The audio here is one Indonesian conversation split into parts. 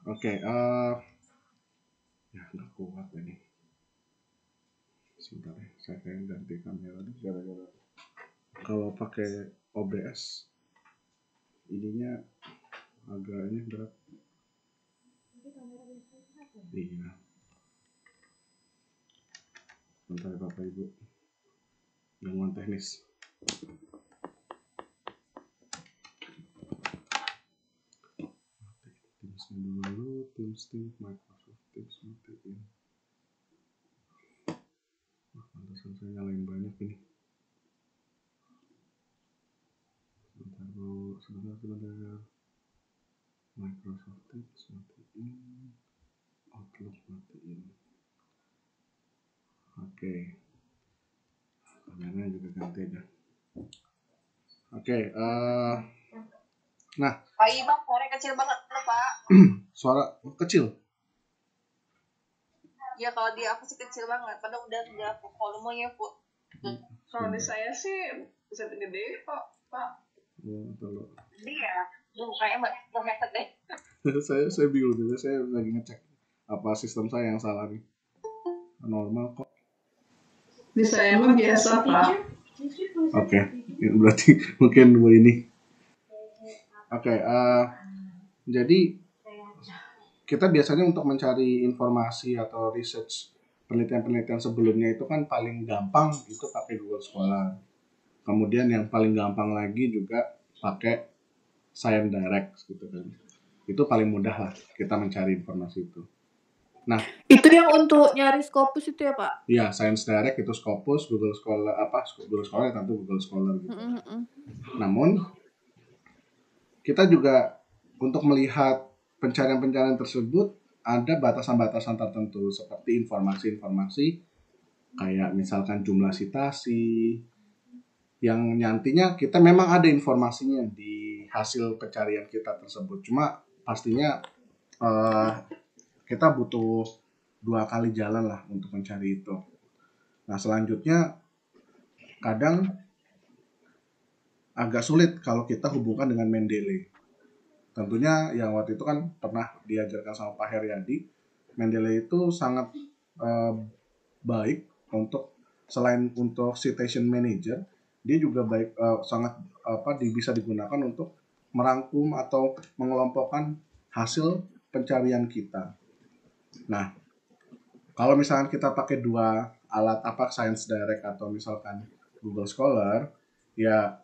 Oke, ya nggak kuat ini. Sebentar ya, saya kayak ganti kamera dulu gara-gara kalau pakai OBS ininya agak ini berat. Iya, bentar ya Bapak Ibu, gangguan teknis. Teams dulu, Teams Microsoft Teams matiin. Pantesan saya nyalain banyak ini. Sebentar Bu, sebentar. Microsoft Teams matiin, Outlook matiin. Oke, kameranya juga ganti aja. Oke, nah. Pak Imam, suara kecil banget loh Pak. Suara kecil? Ya kalau di aku sih kecil banget, padahal udah volumenya full. Kalau di saya sih bisa gede kok Pak. Iya, kayaknya mau headset deh. saya bingung juga, saya lagi ngecek apa sistem saya yang salah nih. Normal kok. Di saya mah biasa Pak. Oke, berarti mungkin ini. Oke, jadi kita biasanya untuk mencari informasi atau research penelitian-penelitian sebelumnya itu kan paling gampang itu pakai Google Scholar. Kemudian yang paling gampang lagi juga pakai Science Direct gitu kan. Itu paling mudah lah kita mencari informasi itu. Nah, itu yang untuk nyari Scopus itu ya Pak? Iya, Science Direct itu Scopus, Google Scholar Google Scholar tentu Google Scholar gitu. Namun kita juga untuk melihat pencarian-pencarian tersebut ada batasan-batasan tertentu seperti informasi-informasi kayak misalkan jumlah sitasi yang nantinya kita memang ada informasinya di hasil pencarian kita tersebut. Cuma pastinya kita butuh 2 kali jalan lah untuk mencari itu. Nah, selanjutnya kadang agak sulit kalau kita hubungkan dengan Mendeley. Tentunya yang waktu itu kan pernah diajarkan sama Pak Heriadi, Mendeley itu sangat baik untuk selain untuk citation manager, dia juga baik sangat bisa digunakan untuk merangkum atau mengelompokkan hasil pencarian kita. Nah, kalau misalkan kita pakai dua alat Science Direct atau misalkan Google Scholar, ya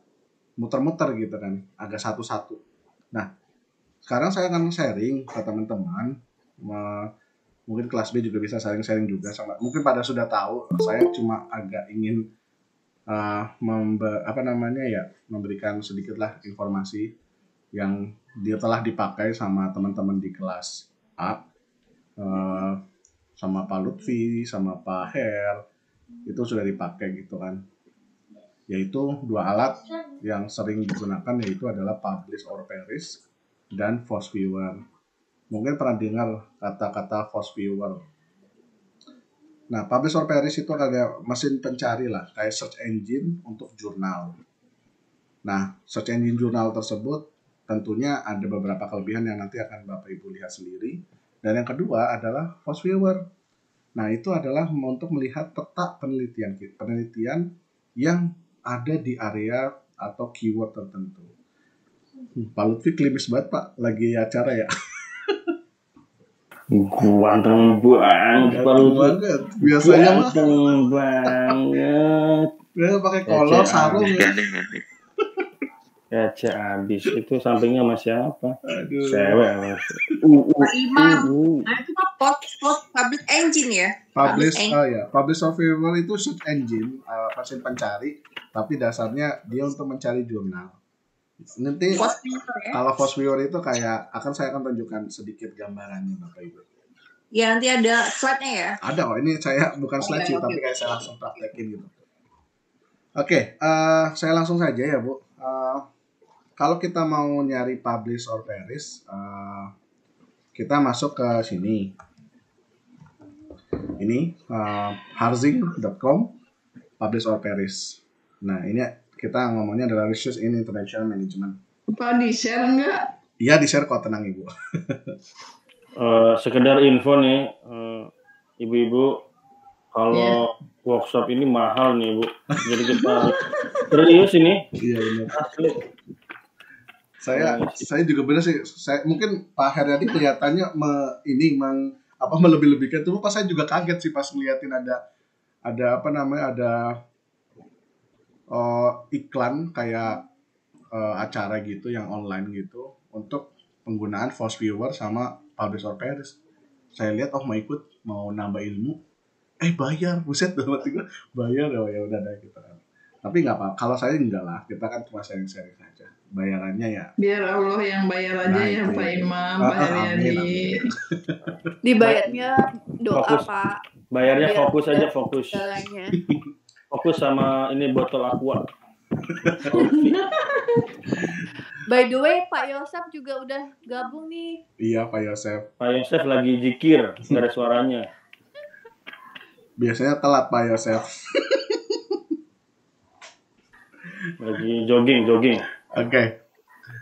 muter-muter gitu kan, agak satu-satu. Nah, sekarang saya akan sharing ke teman-teman, mungkin kelas B juga bisa sharing juga sama. Mungkin pada sudah tahu, saya cuma agak ingin memberikan sedikitlah informasi yang dia telah dipakai sama teman-teman di kelas A, sama Pak Lutfi, sama Pak Her, itu sudah dipakai gitu kan. Yaitu dua alat yang sering digunakan yaitu adalah Publish or Perish dan Force Viewer. Mungkin pernah dengar kata-kata Force Viewer. Nah, Publish or Perish itu kayak mesin pencari lah, kayak search engine untuk jurnal. Nah, search engine jurnal tersebut tentunya ada beberapa kelebihan yang nanti akan Bapak Ibu lihat sendiri. Dan yang kedua adalah Force Viewer. Nah, itu adalah untuk melihat peta penelitian yang ada di area atau keyword tertentu. Pak Lutfi klimis banget Pak, lagi acara ya. Ganteng banget Pak Lutfi. Biasanya mah ganteng banget. Dia pakai kolor sarung ya. Ya habis itu sampingnya masih apa? Aduh. Cewek. Pak Imam. Nah, itu mah public engine ya. Publish or Viewer itu search engine, mesin pencari, tapi dasarnya dia untuk mencari jurnal. Nanti kalau Force Viewer itu kayak saya akan tunjukkan sedikit gambarannya Bapak Ibu. Ya nanti ada slide-nya ya. Ada kok, ini saya bukan slide tapi kayak saya langsung praktekin gitu. Oke, saya langsung saja ya Bu. Kalau kita mau nyari Publish or Perish, kita masuk ke sini. Ini harzing.com Publish or Perish. Nah, ini kita ngomongnya adalah Research in International Management. Pak, di-share enggak? Iya, di-share kok, tenang Ibu. Sekedar info nih, ibu-ibu, kalau workshop ini mahal nih Bu. Jadi kita serius ini. Iya benar. Asli. Saya juga benar sih. Mungkin Pak Heryadi kelihatannya melebih-lebihkan itu. Pas saya juga kaget sih pas ngeliatin ada iklan kayak acara gitu yang online gitu untuk penggunaan Force Viewer sama Publish or Perish. Saya lihat mau ikut, mau nambah ilmu, bayar, buset dapat juga bayar, ya udah deh gitu kan. Tapi nggak apa, kalau saya enggak lah, kita kan cuma sharing-sharing saja. Bayarannya ya biar Allah yang bayar aja ya Pak Imam, Pak Heryadi. Dibayarnya doa Fokus. Pak. Bayarnya Biar fokus aja, ada fokus. jalannya. Fokus sama ini botol aqua. By the way, Pak Yosef juga udah gabung nih. Iya Pak Yosef. Pak Yosef lagi zikir, nggak ada suaranya. Biasanya telat Pak Yosef. Lagi jogging.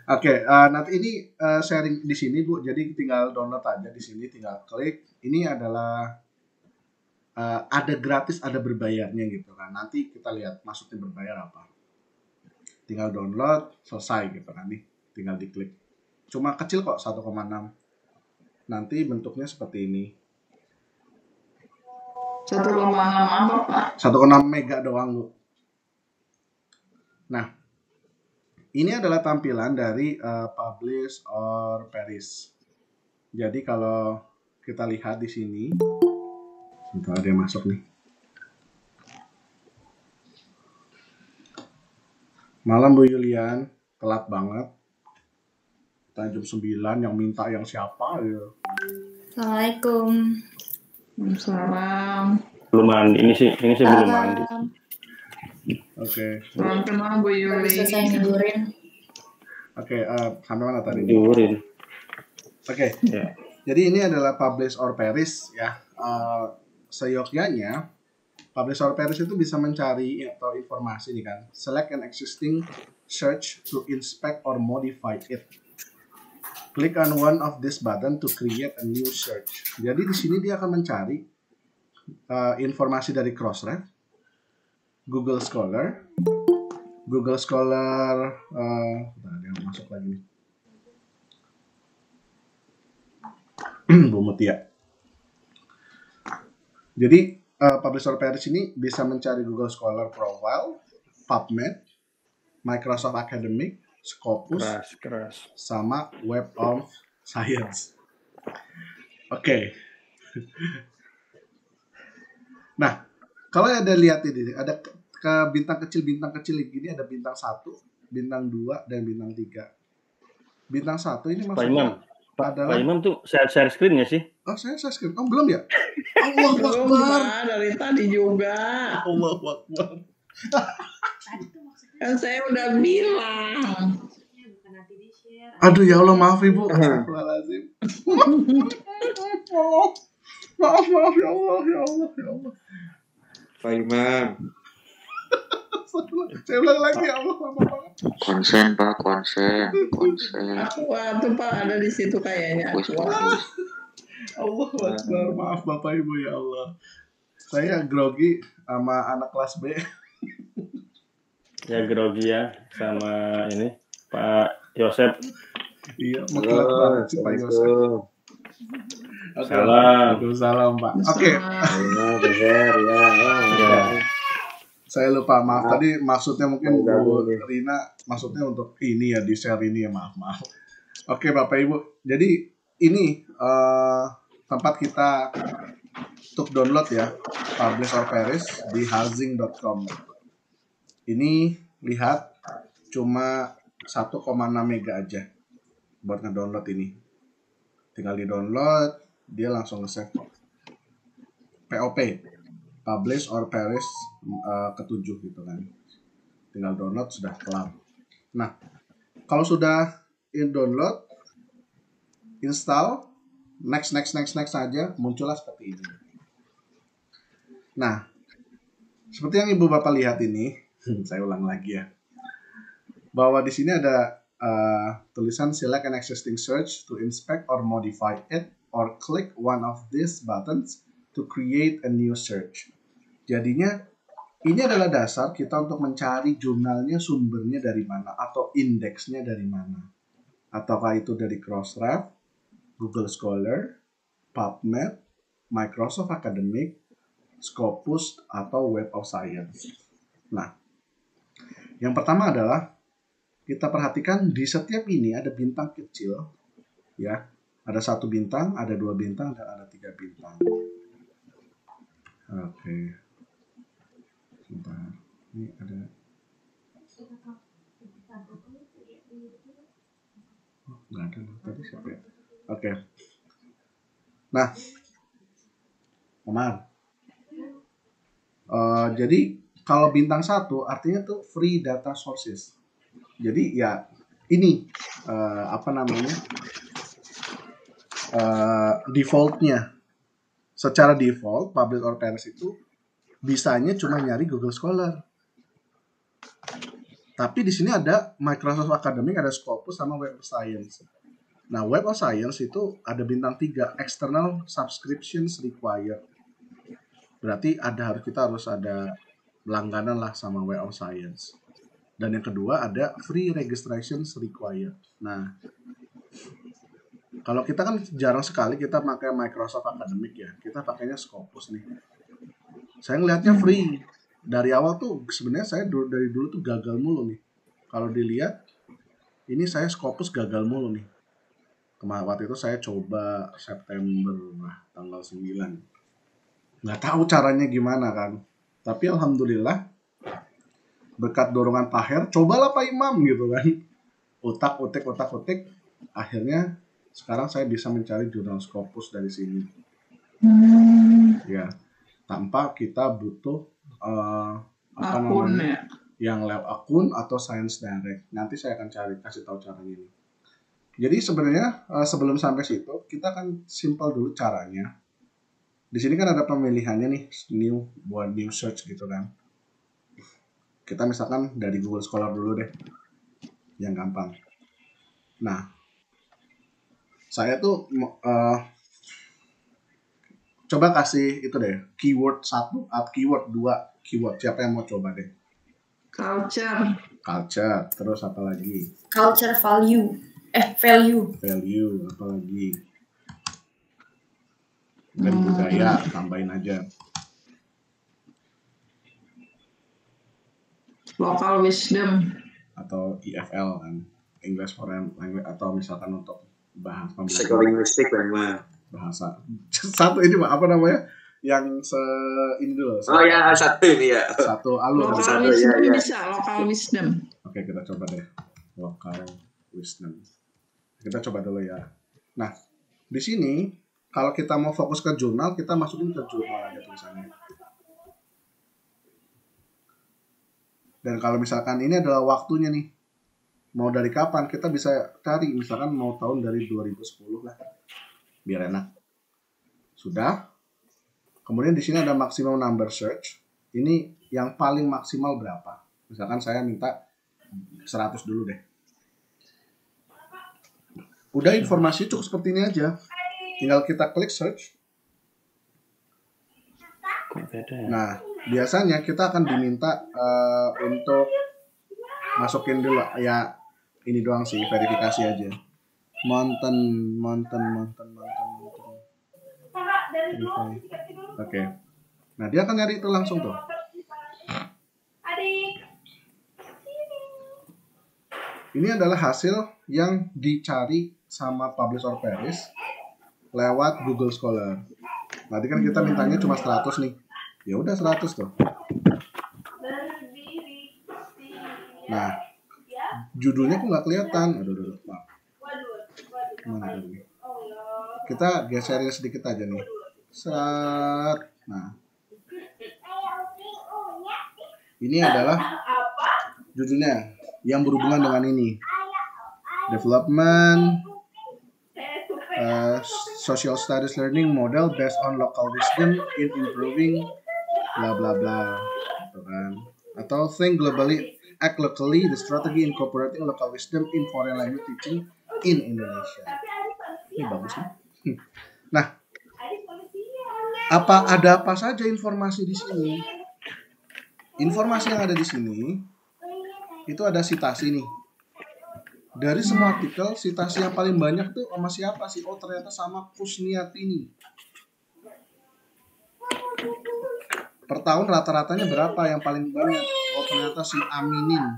Oke, nanti ini sharing di sini Bu. Jadi tinggal download aja di sini, tinggal klik. Ini adalah ada gratis, ada berbayarnya gitu kan. Nanti kita lihat maksudnya berbayar apa. Tinggal download, selesai gitu kan nih. Tinggal diklik. Cuma kecil kok 1,6. Nanti bentuknya seperti ini. 1,6 apa Pak? 1,6 mega doang Bu. Nah, ini adalah tampilan dari Publish or Perish. Jadi kalau kita lihat di sini, sebentar ada yang masuk nih. Malam Bu Yulian, telat banget. Kita jam 9 yang minta yang siapa gitu. Assalamualaikum. Salam. Belum mandi, ini sih belum mandi. Oke. Salam kenal Bu Yuli. Selesai tidurin. Oke, sampai mana tadi? Tidurin. Oke. Ya. Jadi ini adalah Publish or Perish ya. Seyogyanya Publish or Perish itu bisa mencari atau informasi nih kan. Select an existing search to inspect or modify it. Click on one of this button to create a new search. Jadi di sini dia akan mencari informasi dari Crossref, Google Scholar, ada yang masuk lagi nih. Bu Mutia. Jadi Publish or Perish ini bisa mencari Google Scholar Profile, PubMed, Microsoft Academic, Scopus, Keras. sama Web of Science. Oke. Nah, kalau ada lihat ini, ada ke bintang kecil gini, ada bintang 1, bintang 2, dan bintang 3. Bintang 1 ini maksudnya Pak Imam tuh share screen nggak sih? Oh, saya screen. Oh, belum ya? Allahu Akbar. Dari tadi juga. Allahu Akbar. Kan saya udah bilang. Aduh ya Allah, maaf Ibu. Astagfirullahaladzim. Maaf ya Allah. Pak Imam. Saya ulang lagi ya Allah, lama banget. Konsen Pak, konsen. Aqua tuh Pak ada di situ kayaknya. Allah Akbar, maaf Bapak Ibu ya Allah. Saya grogi sama anak kelas B. Ya grogi ya sama ini Pak Yosef. Iya, mutlak banget sih Pak Yosef. Salam Pak. Oke. Saya lupa, maaf tadi maksudnya mungkin Bu Rina maksudnya untuk ini ya, di share ini ya, maaf. Oke Bapak Ibu, jadi ini tempat kita untuk download ya Publish or Perish di hazing.com. Ini lihat cuma 1,6 mega aja buat ngedownload ini. Tinggal di download, dia langsung nge-save POP, Publish or Perish ke-7 gitu kan. Tinggal download, sudah kelar. Nah, kalau sudah download, install, next saja, muncullah seperti ini. Nah, seperti yang Ibu Bapak lihat ini, saya ulang lagi ya, bahwa di sini ada tulisan select an existing search to inspect or modify it. or click one of these buttons to create a new search. Jadinya ini adalah dasar kita untuk mencari jurnalnya sumbernya dari mana atau indeksnya dari mana. Ataukah itu dari Crossref, Google Scholar, PubMed, Microsoft Academic, Scopus, atau Web of Science. Nah, yang pertama adalah kita perhatikan di setiap ini ada bintang kecil, ya. Ada 1 bintang, ada 2 bintang, dan ada 3 bintang. Oke. Sebentar. Ini ada. Oh, nggak ada loh. Tadi siapa ya? Oke. Nah, Omar. Jadi kalau bintang 1 artinya tuh free data sources. Jadi ya ini defaultnya. Secara default public or parents itu bisanya cuma nyari Google Scholar. Tapi di sini ada Microsoft Academic, ada Scopus, sama Web of Science. Nah, Web of Science itu ada bintang 3, external subscriptions required. Berarti kita harus ada langganan lah sama Web of Science. Dan yang kedua ada free registrations required. Nah, kalau kita kan jarang sekali kita pakai Microsoft Academic ya. Kita pakainya Scopus nih. Saya ngelihatnya free. Dari awal tuh sebenarnya saya dari dulu tuh gagal mulu nih. Kalau dilihat, ini saya Scopus gagal mulu nih. Waktu itu saya coba September, tanggal 9. Nggak tahu caranya gimana kan. Tapi alhamdulillah, berkat dorongan Pak Her, cobalah Pak Imam gitu kan. Otak-otik. Akhirnya sekarang saya bisa mencari jurnal Scopus dari sini. Ya, tanpa kita butuh akun ya. Yang lewat akun atau Science Direct. Nanti saya akan kasih tahu caranya ini. Jadi sebenarnya sebelum sampai situ kita akan simpel dulu caranya. Di sini kan ada pemilihannya nih, buat new search gitu kan. Kita misalkan dari Google Scholar dulu deh, yang gampang. Nah, saya tuh coba kasih itu deh, keyword 1, keyword 2, keyword. Siapa yang mau coba deh? Culture, terus apa lagi? Culture value, apa lagi? Dan budaya, tambahin aja. local wisdom, atau EFL kan, English Foreign Language, atau misalkan untuk bahasa Psikolinguistik memang. Bahasa satu ini apa namanya yang ini dulu. Oh ya, satu ini ya. Satu alur. local wisdom bisa, local wisdom. Oke, kita coba deh local wisdom. Kita coba dulu ya. Nah, di sini kalau kita mau fokus ke jurnal, kita masukin ke jurnal aja tulisannya. Dan kalau misalkan ini adalah waktunya nih, mau dari kapan, kita bisa cari, misalkan mau tahun dari 2010 lah, biar enak. Sudah. Kemudian di sini ada maximum number search. Ini yang paling maksimal berapa? Misalkan saya minta 100 dulu deh. Udah, informasi cukup seperti ini aja. Tinggal kita klik search. Nah, biasanya kita akan diminta untuk masukin dulu ya, ini doang sih, verifikasi aja. Mountain. Oke. Nah, dia akan nyari itu langsung tuh. Ini adalah hasil yang dicari sama Publish or Perish lewat Google Scholar. Tadi kan kita mintanya cuma 100 nih. Ya udah 100 tuh. Nah, judulnya kok nggak kelihatan. Aduh, maaf. Mana tadi? Kita geserin sedikit aja nih. Set. Nah, ini adalah judulnya yang berhubungan dengan ini. Development Social Studies Learning Model based on local wisdom in improving bla bla bla, gitu kan. Atau think globally, act locally, the strategy incorporating local wisdom in foreign language teaching in Indonesia. Ini bagus nih. Nah, ada apa saja informasi di sini? Informasi yang ada di sini itu ada sitasi nih. Dari semua artikel, sitasi yang paling banyak tuh sama siapa sih? Oh, ternyata sama Kusniatini. Per tahun rata-ratanya berapa yang paling banyak? Oh, ternyata si Aminin.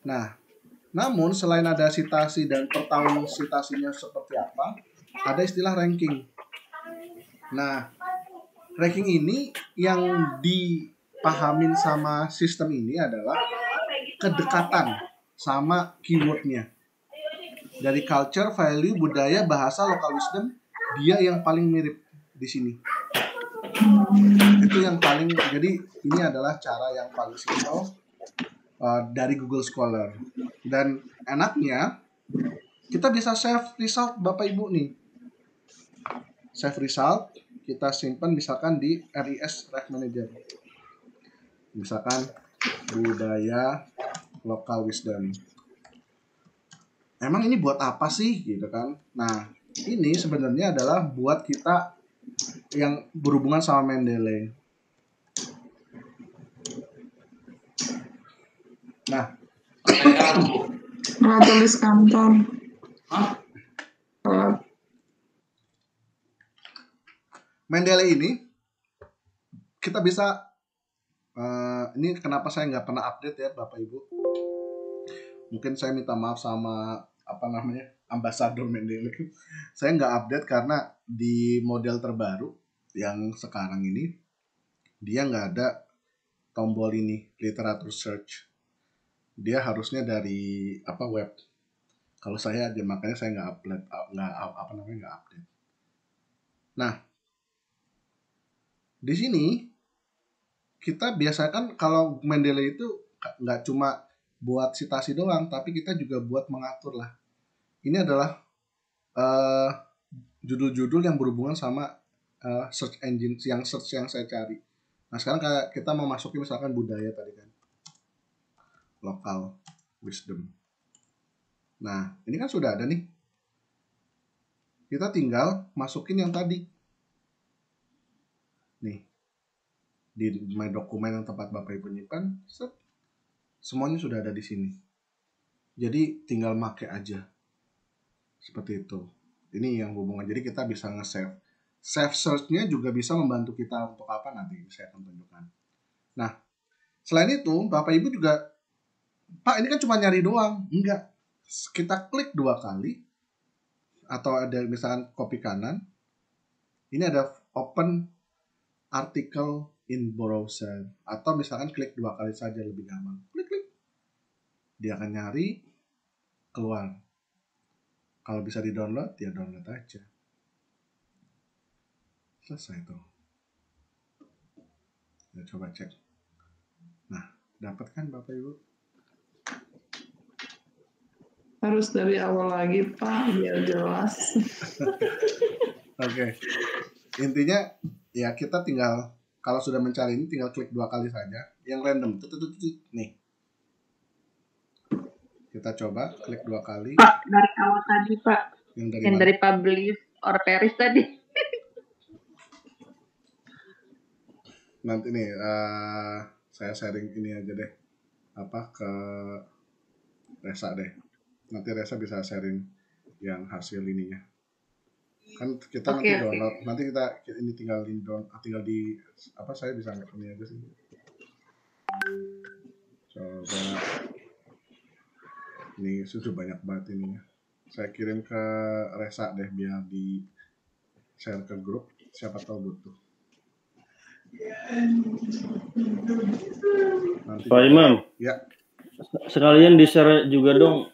Nah, namun selain ada sitasi dan per tahun sitasinya seperti apa, ada istilah ranking. Nah, ranking ini yang dipahamin sama sistem ini adalah kedekatan sama keywordnya. Dari culture, value, budaya, bahasa, local wisdom, dia yang paling mirip di sini. Itu yang paling, jadi ini adalah cara yang paling simpel dari Google Scholar. Dan enaknya kita bisa save result Bapak Ibu nih. Save result kita simpan misalkan di RIS Ref Manager. Misalkan budaya, local wisdom. Emang ini buat apa sih gitu kan? Nah, ini sebenarnya adalah buat kita yang berhubungan sama Mendeley. Nah, tulis kantor. Mendeley ini kita bisa ini kenapa saya nggak pernah update ya Bapak Ibu. Mungkin saya minta maaf sama ambasador Mendeley. Saya nggak update karena di model terbaru yang sekarang ini dia nggak ada tombol ini literatur search. Dia harusnya dari web. Kalau saya aja makanya saya nggak update. Nah, di sini kita biasakan kalau Mendeley itu nggak cuma buat sitasi doang, tapi kita juga buat mengatur lah. Ini adalah judul-judul yang berhubungan sama search engine yang saya cari. Nah, sekarang kita mau masukin misalkan budaya tadi kan. Local wisdom. Nah, ini kan sudah ada nih. Kita tinggal masukin yang tadi. Nih. Di my dokumen yang tempat Bapak Ibu nyimpan, semuanya sudah ada di sini. Jadi tinggal make aja. Seperti itu. Ini yang hubungan. Jadi kita bisa nge-save. Save search-nya juga bisa membantu kita untuk apa nanti saya akan tunjukkan. Nah, selain itu Bapak Ibu juga, Pak ini kan cuma nyari doang. Enggak. Kita klik 2 kali. Atau ada misalkan copy kanan. Ini ada open article in browser. Atau misalkan klik 2 kali saja lebih gampang. Klik. Dia akan nyari, keluar. Kalau bisa di-download, ya download aja. Selesai tuh. Ya, coba cek. Nah, dapat kan Bapak Ibu? Harus dari awal lagi Pak, biar jelas. Oke. Intinya, ya kita tinggal, kalau sudah mencari ini tinggal klik 2 kali saja. Yang random, nih. Kita coba klik 2 kali. Pak, dari awal tadi Pak. Yang dari publish or perish tadi. Nanti nih, saya sharing ini aja deh. Ke Resa deh. Nanti Resa bisa sharing yang hasil ininya. Kan kita nanti download. Nanti kita ini tinggal di saya bisa nggak ini aja sih. Coba. Ini sudah banyak banget ininya. Saya kirim ke Resa deh biar di share ke grup. Siapa tahu butuh. Nanti Pak Imam. Ya. Sekalian di-share juga dong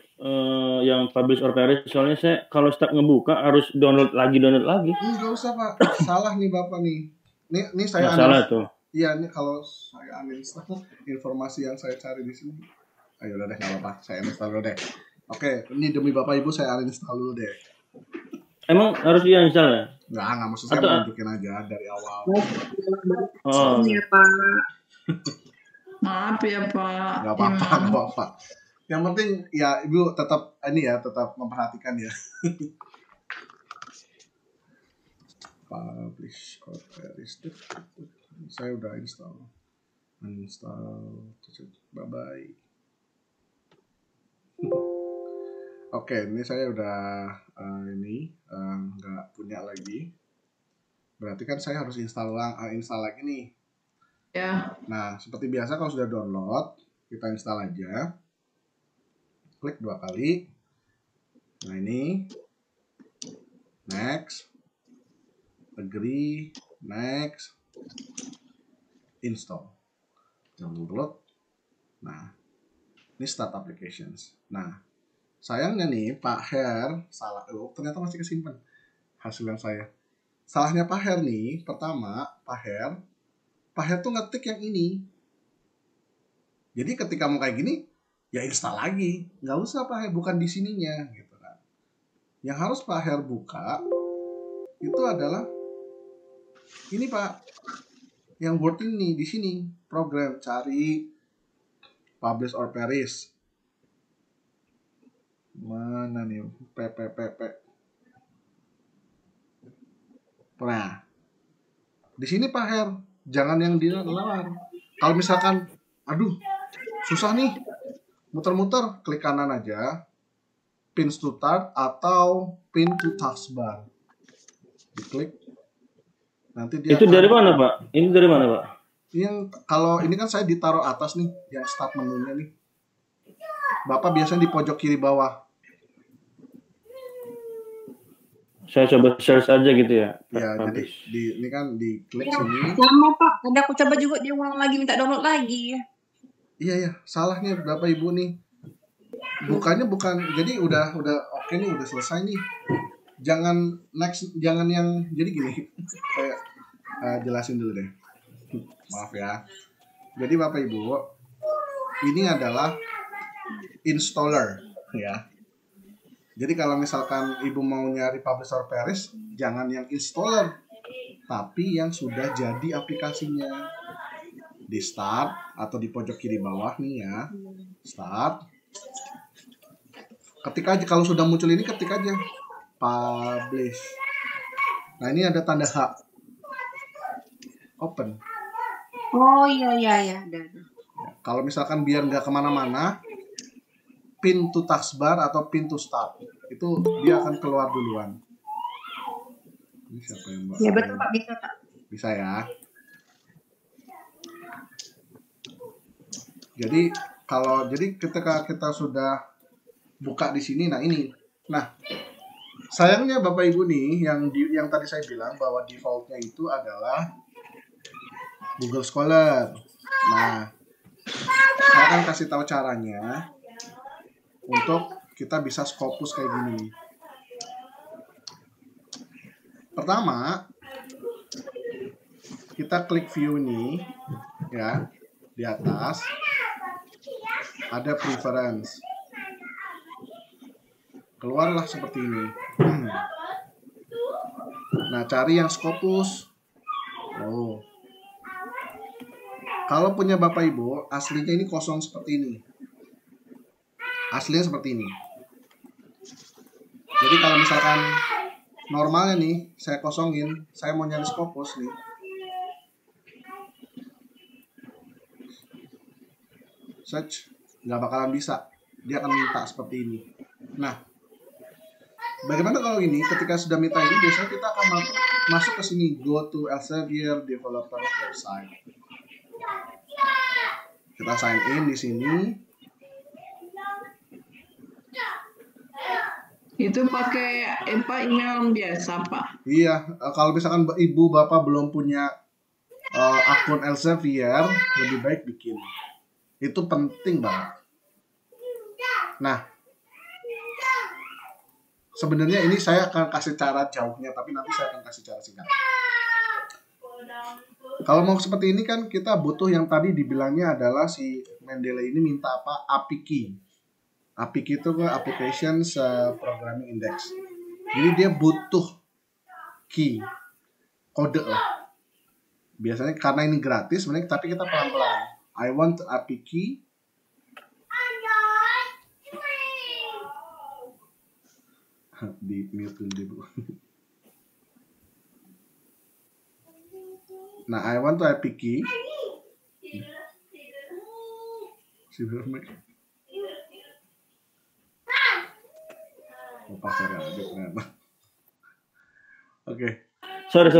yang publish or perish. Soalnya saya kalau setiap ngebuka harus download lagi. Nggak usah Pak. Salah nih Bapak nih. Ini saya salah tuh. Iya, ini kalau saya uninstall informasi yang saya cari di sini. Ayo udah deh, nggak apa-apa. Saya uninstall dulu deh. Oke, ini demi Bapak Ibu saya uninstall dulu deh. Emang harus di-install ya? Nggak maksud saya mau tunjukin aja dari awal. Oh. Iya Pak. Maaf ya Pak. Nggak apa-apa. Yang penting ya Ibu tetap memperhatikan ya. publish or perish. Saya udah install. Bye bye. Oke, ini saya udah nggak punya lagi. Berarti kan saya harus install lagi nih. Ya. Nah, seperti biasa kalau sudah download, kita install aja. Klik 2 kali. Nah, ini. Next. Agree. Next. Install. Download. Nah, ini start applications. Nah, sayangnya nih Pak Her salah. Ternyata masih kesimpan hasil yang saya. Salahnya Pak Her nih, pertama Pak Her tuh ngetik yang ini. Jadi ketika mau kayak gini, ya install lagi. Nggak usah Pak Her, bukan di sininya gitu kan. Yang harus Pak Her buka itu adalah ini Pak. Yang Word ini di sini, program cari publish or perish. Mana nih? PPPP. Nah, di sini Pak Her, jangan yang di luar. Kalau misalkan, aduh, susah nih, muter-muter, klik kanan aja, pin to start atau pin to taskbar. Diklik. Nanti dia itu dari mana Pak? Ini dari mana Pak? Yang kalau ini kan saya ditaruh atas nih, yang start menunya nih. Bapak biasanya di pojok kiri bawah. Saya coba search aja gitu ya. Ya, jadi ini kan diklik sini. Lama Pak, udah aku coba juga dia ulang lagi, minta download lagi. Iya ya, salahnya Bapak Ibu nih. Bukannya bukan, jadi udah oke nih, udah selesai nih. Jangan next, jangan yang jadi gini. Saya jelasin dulu deh. Maaf ya. Jadi Bapak Ibu, ini adalah installer ya. Jadi kalau misalkan Ibu mau nyari publish or perish, jangan yang installer, tapi yang sudah jadi aplikasinya. Di start atau di pojok kiri bawah nih ya. Start. Ketik aja, kalau sudah muncul ini ketik aja publish. Nah, ini ada tanda H. Open. Oh iya. Ada. Kalau misalkan biar nggak kemana-mana, pin to taskbar atau pin to start itu dia akan keluar duluan. Ini siapa yang Mbak? Ya betul Pak, bisa Pak. Bisa ya. Jadi ketika kita sudah buka di sini, nah ini. Nah, sayangnya Bapak Ibu nih yang tadi saya bilang bahwa defaultnya itu adalah Google Scholar. Nah, saya akan kasih tahu caranya untuk kita bisa Scopus kayak gini. Pertama, kita klik view ini ya, di atas ada preference. Keluarlah seperti ini. Nah, cari yang Scopus. Oh. Kalau punya Bapak Ibu, aslinya ini kosong seperti ini. Aslinya seperti ini. Jadi kalau misalkan normalnya nih, saya kosongin, saya mau nyari Scopus nih. Search, nggak bakalan bisa. Dia akan minta seperti ini. Nah, bagaimana kalau ini, ketika sudah minta ini, biasanya kita akan masuk ke sini, go to Elsevier developer website. Kita sign in di sini. Itu pakai email biasa Pak. Iya, kalau misalkan ibu bapak belum punya akun Elsevier, lebih baik bikin. Itu penting banget. Nah, sebenarnya ini saya akan kasih cara jauhnya, tapi nanti saya akan kasih cara singkat. Kalau mau seperti ini kan kita butuh yang tadi dibilangnya adalah si Mendeley ini minta apa? API key. API key itu ke Applications Programming Index. Jadi dia butuh key, kode lah. Biasanya karena ini gratis, sebenarnya tapi kita pelan-pelan. I want API key. Di mute dulu. Nah, I want to epic key. Oh, pacar adik ternyata. Oke. Sorry.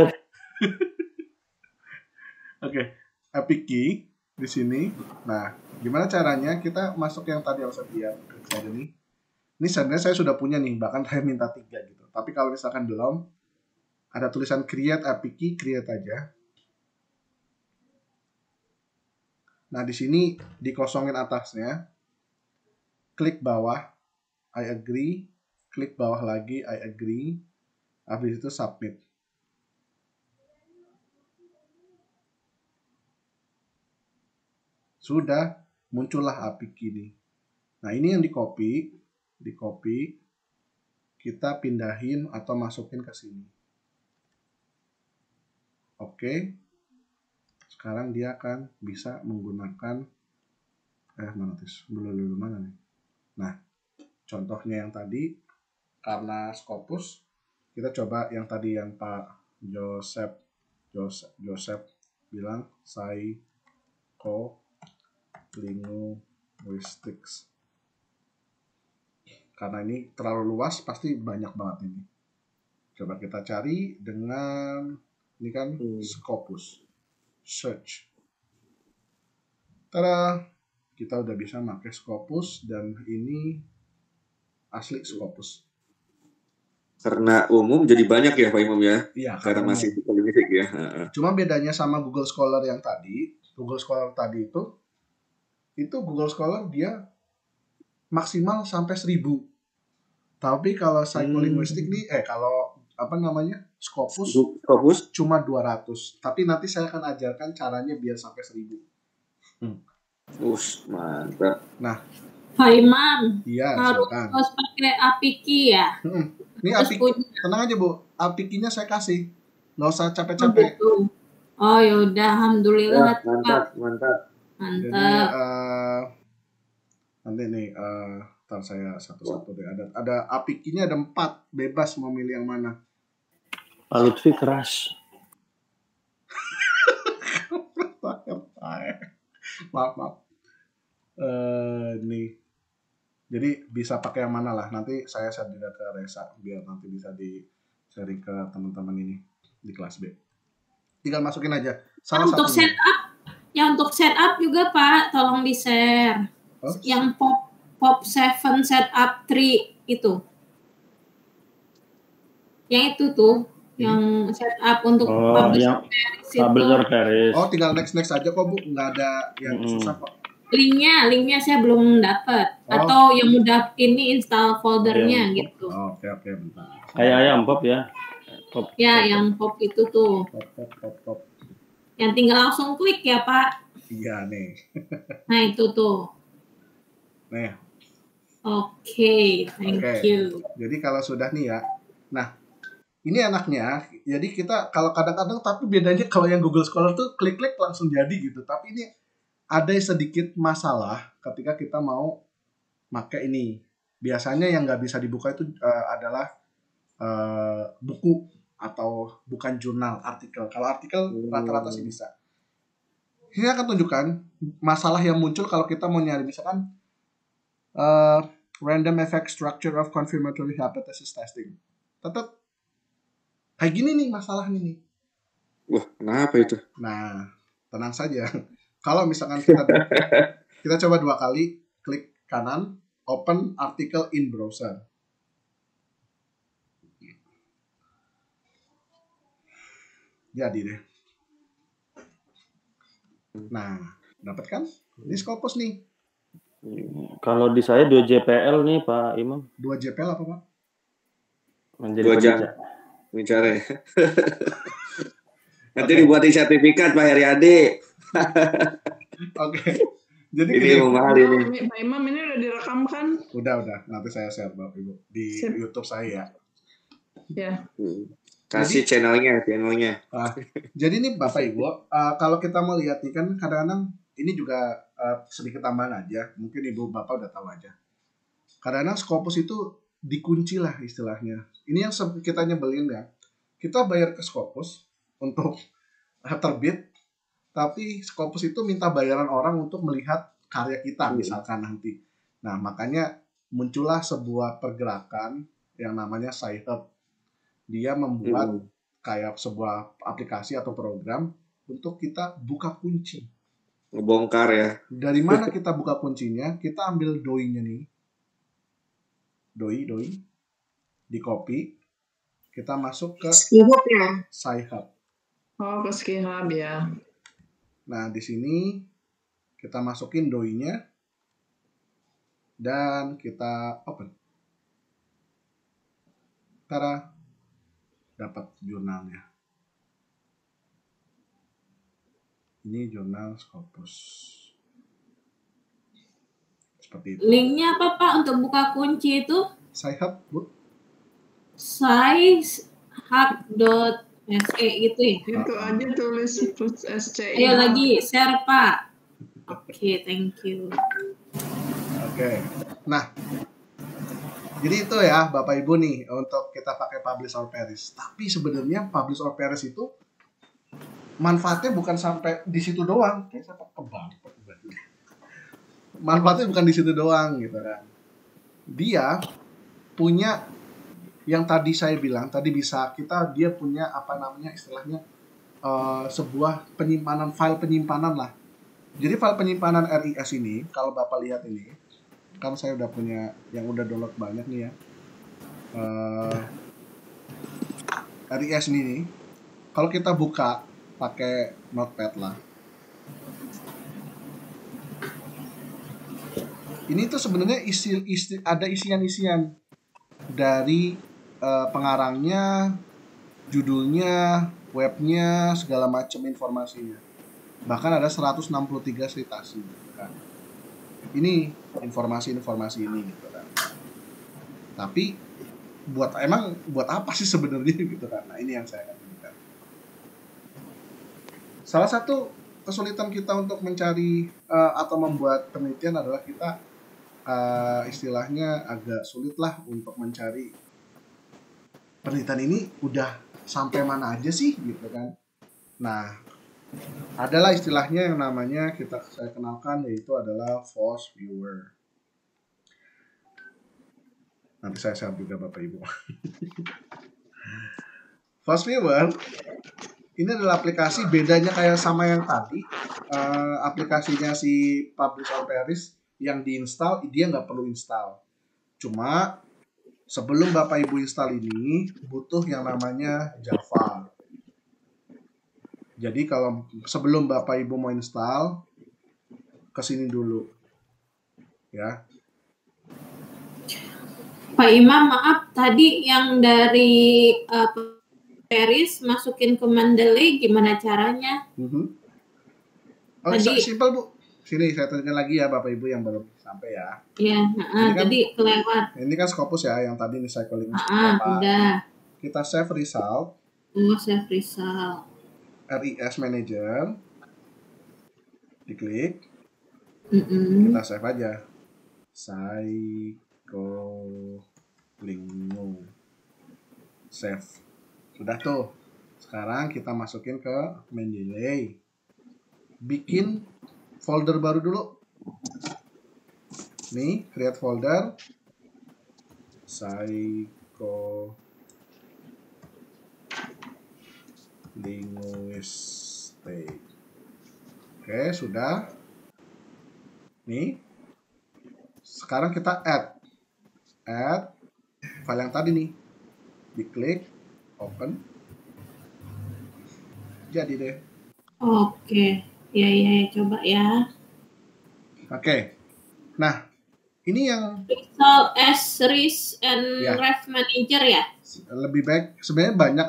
Oke, epic key di sini. Nah, gimana caranya kita masuk yang tadi harus lihat saja nih. Ini sebenarnya saya sudah punya nih, bahkan saya minta 3 gitu. Tapi kalau misalkan belum, ada tulisan create epic key, create aja. Nah, di sini dikosongin atasnya. Klik bawah, I agree. Klik bawah lagi, I agree. Habis itu submit. Sudah muncullah epic key ini. Nah, ini yang di copy, kita pindahin atau masukin ke sini. Oke. Sekarang dia akan bisa menggunakan mana nih? Nah, contohnya yang tadi karena Scopus, kita coba yang tadi yang Pak Joseph bilang psycholinguistics. Karena ini terlalu luas, pasti banyak banget ini. Coba kita cari dengan ini kan Scopus. Search. Tada, kita udah bisa pakai Scopus dan ini asli Scopus. Karena umum jadi banyak ya Pak Imam ya? Iya, karena masih limited ya. Cuma bedanya sama Google Scholar yang tadi, Google Scholar tadi itu Google Scholar dia maksimal sampai 1000. Tapi kalau psycholinguistic nih, kalau Scopus cuma 200. Tapi nanti saya akan ajarkan caranya biar sampai 1000. Mantap. Nah, Pak Imam, iya, harus pakai epic key ya? Ini tenang aja Bu, epic key-nya saya kasih. Nggak usah capek-capek. Oh yaudah, alhamdulillah. Mantap. Jadi, nanti nih, ntar saya satu-satu deh. Ada epic key-nya ada 4, bebas mau milih yang mana. Pak Lutfi keras. Maaf. Nih. Jadi bisa pakai yang mana lah. Nanti saya share juga ke Reza biar nanti bisa di-sharing ke teman-teman ini di kelas B. Tinggal masukin aja. Untuk setup juga Pak, tolong di-share. Yang pop 7 setup 3 itu. Yang itu tuh. Yang setup untuk publisher Paris. Oh, tinggal next aja kok Bu, nggak ada yang susah kok. Linknya saya belum dapat. Atau yang udah ini install foldernya gitu. Oke, bentar. Kayak ayam pop ya. Yang pop itu tuh. Pop. Yang tinggal langsung klik ya Pak. Iya nih. Nah itu tuh. Nih. Oke, thank you. Jadi kalau sudah nih ya. Nah, ini enaknya, jadi kita kalau kadang-kadang, tapi bedanya kalau yang Google Scholar tuh klik-klik langsung jadi gitu. Tapi ini ada sedikit masalah ketika kita mau pakai ini. Biasanya yang nggak bisa dibuka itu adalah buku atau bukan jurnal, artikel. Kalau artikel rata-rata sih bisa. Ini akan tunjukkan masalah yang muncul kalau kita mau nyari misalkan random effect structure of confirmatory hypothesis testing. Tetap kayak gini nih masalahnya nih. Wah, kenapa itu? Nah, tenang saja. Kalau misalkan kita coba 2 kali, klik kanan, open article in browser. Jadi deh. Nah, dapat kan? Ini Scopus nih. Kalau di saya 2 JPL nih Pak Imam. 2 JPL apa Pak? Menjadi bicara ya. Nanti dibuatin sertifikat Pak Heriadi. Oke. Jadi ini mahal ini. Pak Imam ini udah direkam kan? Udah. Nanti saya share Bapak Ibu di YouTube saya ya. Ya. Kasih channelnya. Jadi nih Bapak Ibu, kalau kita mau lihat nih kan kadang-kadang ini juga sedikit tambahan aja. Mungkin Ibu Bapak udah tahu aja. Kadang-kadang Scopus itu dikunci lah istilahnya. Ini yang kita nyebelin ya. Kita bayar ke Scopus untuk terbit, tapi Scopus itu minta bayaran orang untuk melihat karya kita misalkan nanti. Nah, makanya muncullah sebuah pergerakan yang namanya Sci-Hub. Dia membuat kayak sebuah aplikasi atau program untuk kita buka kunci. Ngebongkar ya. Dari mana kita buka kuncinya? Kita ambil doi-nya nih. Doi. Di copy. Kita masuk ke Sci-Hub ya. Sci-Hub. Oh, ke Sci-Hub ya. Nah, di sini kita masukin doi-nya dan kita open. Tara, dapat jurnalnya. Ini jurnal Scopus. Seperti itu. Linknya apa Pak untuk buka kunci itu? Sci-Hub, Bu. Sci-Hub.se gitu ya? Itu aja tulis plus SCI. Ayo lagi share Pak. Oke, thank you. Oke. Nah, jadi itu ya Bapak Ibu nih untuk kita pakai Publish or Perish. Tapi sebenarnya Publish or Perish itu manfaatnya bukan sampai di situ doang. Kayak saya kebalik. Manfaatnya bukan di situ doang gitu kan. Dia punya yang tadi saya bilang, tadi dia punya apa namanya istilahnya sebuah file penyimpanan lah. Jadi file penyimpanan RIS ini, kalau Bapak lihat ini, kan saya udah punya yang udah download banyak nih ya. RIS ini nih, kalau kita buka pakai notepad lah. Ini tuh sebenarnya ada isian-isian dari pengarangnya, judulnya, webnya, segala macam informasinya. Bahkan ada 163 citasi gitu kan. Ini informasi-informasi ini gitu kan. Tapi buat apa sih sebenarnya gitu kan. Nah, ini yang saya akan tunjukkan. Salah satu kesulitan kita untuk mencari atau membuat penelitian adalah kita istilahnya agak sulit lah untuk mencari penelitian ini udah sampai mana aja sih gitu kan. Nah, adalah istilahnya yang namanya saya kenalkan, yaitu adalah Force Viewer. Nanti saya share juga Bapak Ibu. Force Viewer ini adalah aplikasi, bedanya kayak sama yang tadi. Aplikasinya si Publish or Perish yang diinstal, dia nggak perlu install. Cuma sebelum Bapak Ibu install ini butuh yang namanya Java. Jadi kalau sebelum Bapak Ibu mau install, kesini dulu, ya. Pak Imam, maaf tadi yang dari Paris masukin ke Mendeley gimana caranya? Oh, tadi simpel Bu. Sini saya tunjukkan lagi ya Bapak Ibu yang belum sampai ya. Iya, tadi kelewat. Ini kan Scopus ya, yang tadi nih saya calling. Udah. Kita save result. Save result. RIS Manager, diklik, kita save aja, Psycholingo, save, sudah tuh. Sekarang kita masukin ke Mendeley, bikin folder baru dulu, nih create folder, linguistik. Oke, sudah. Nih. Sekarang kita add file yang tadi nih. Diklik, open. Jadi deh. Oke. Ya, coba ya. Oke. Nah, ini yang Result as Risk and Ref Manager ya? Lebih baik sebenarnya banyak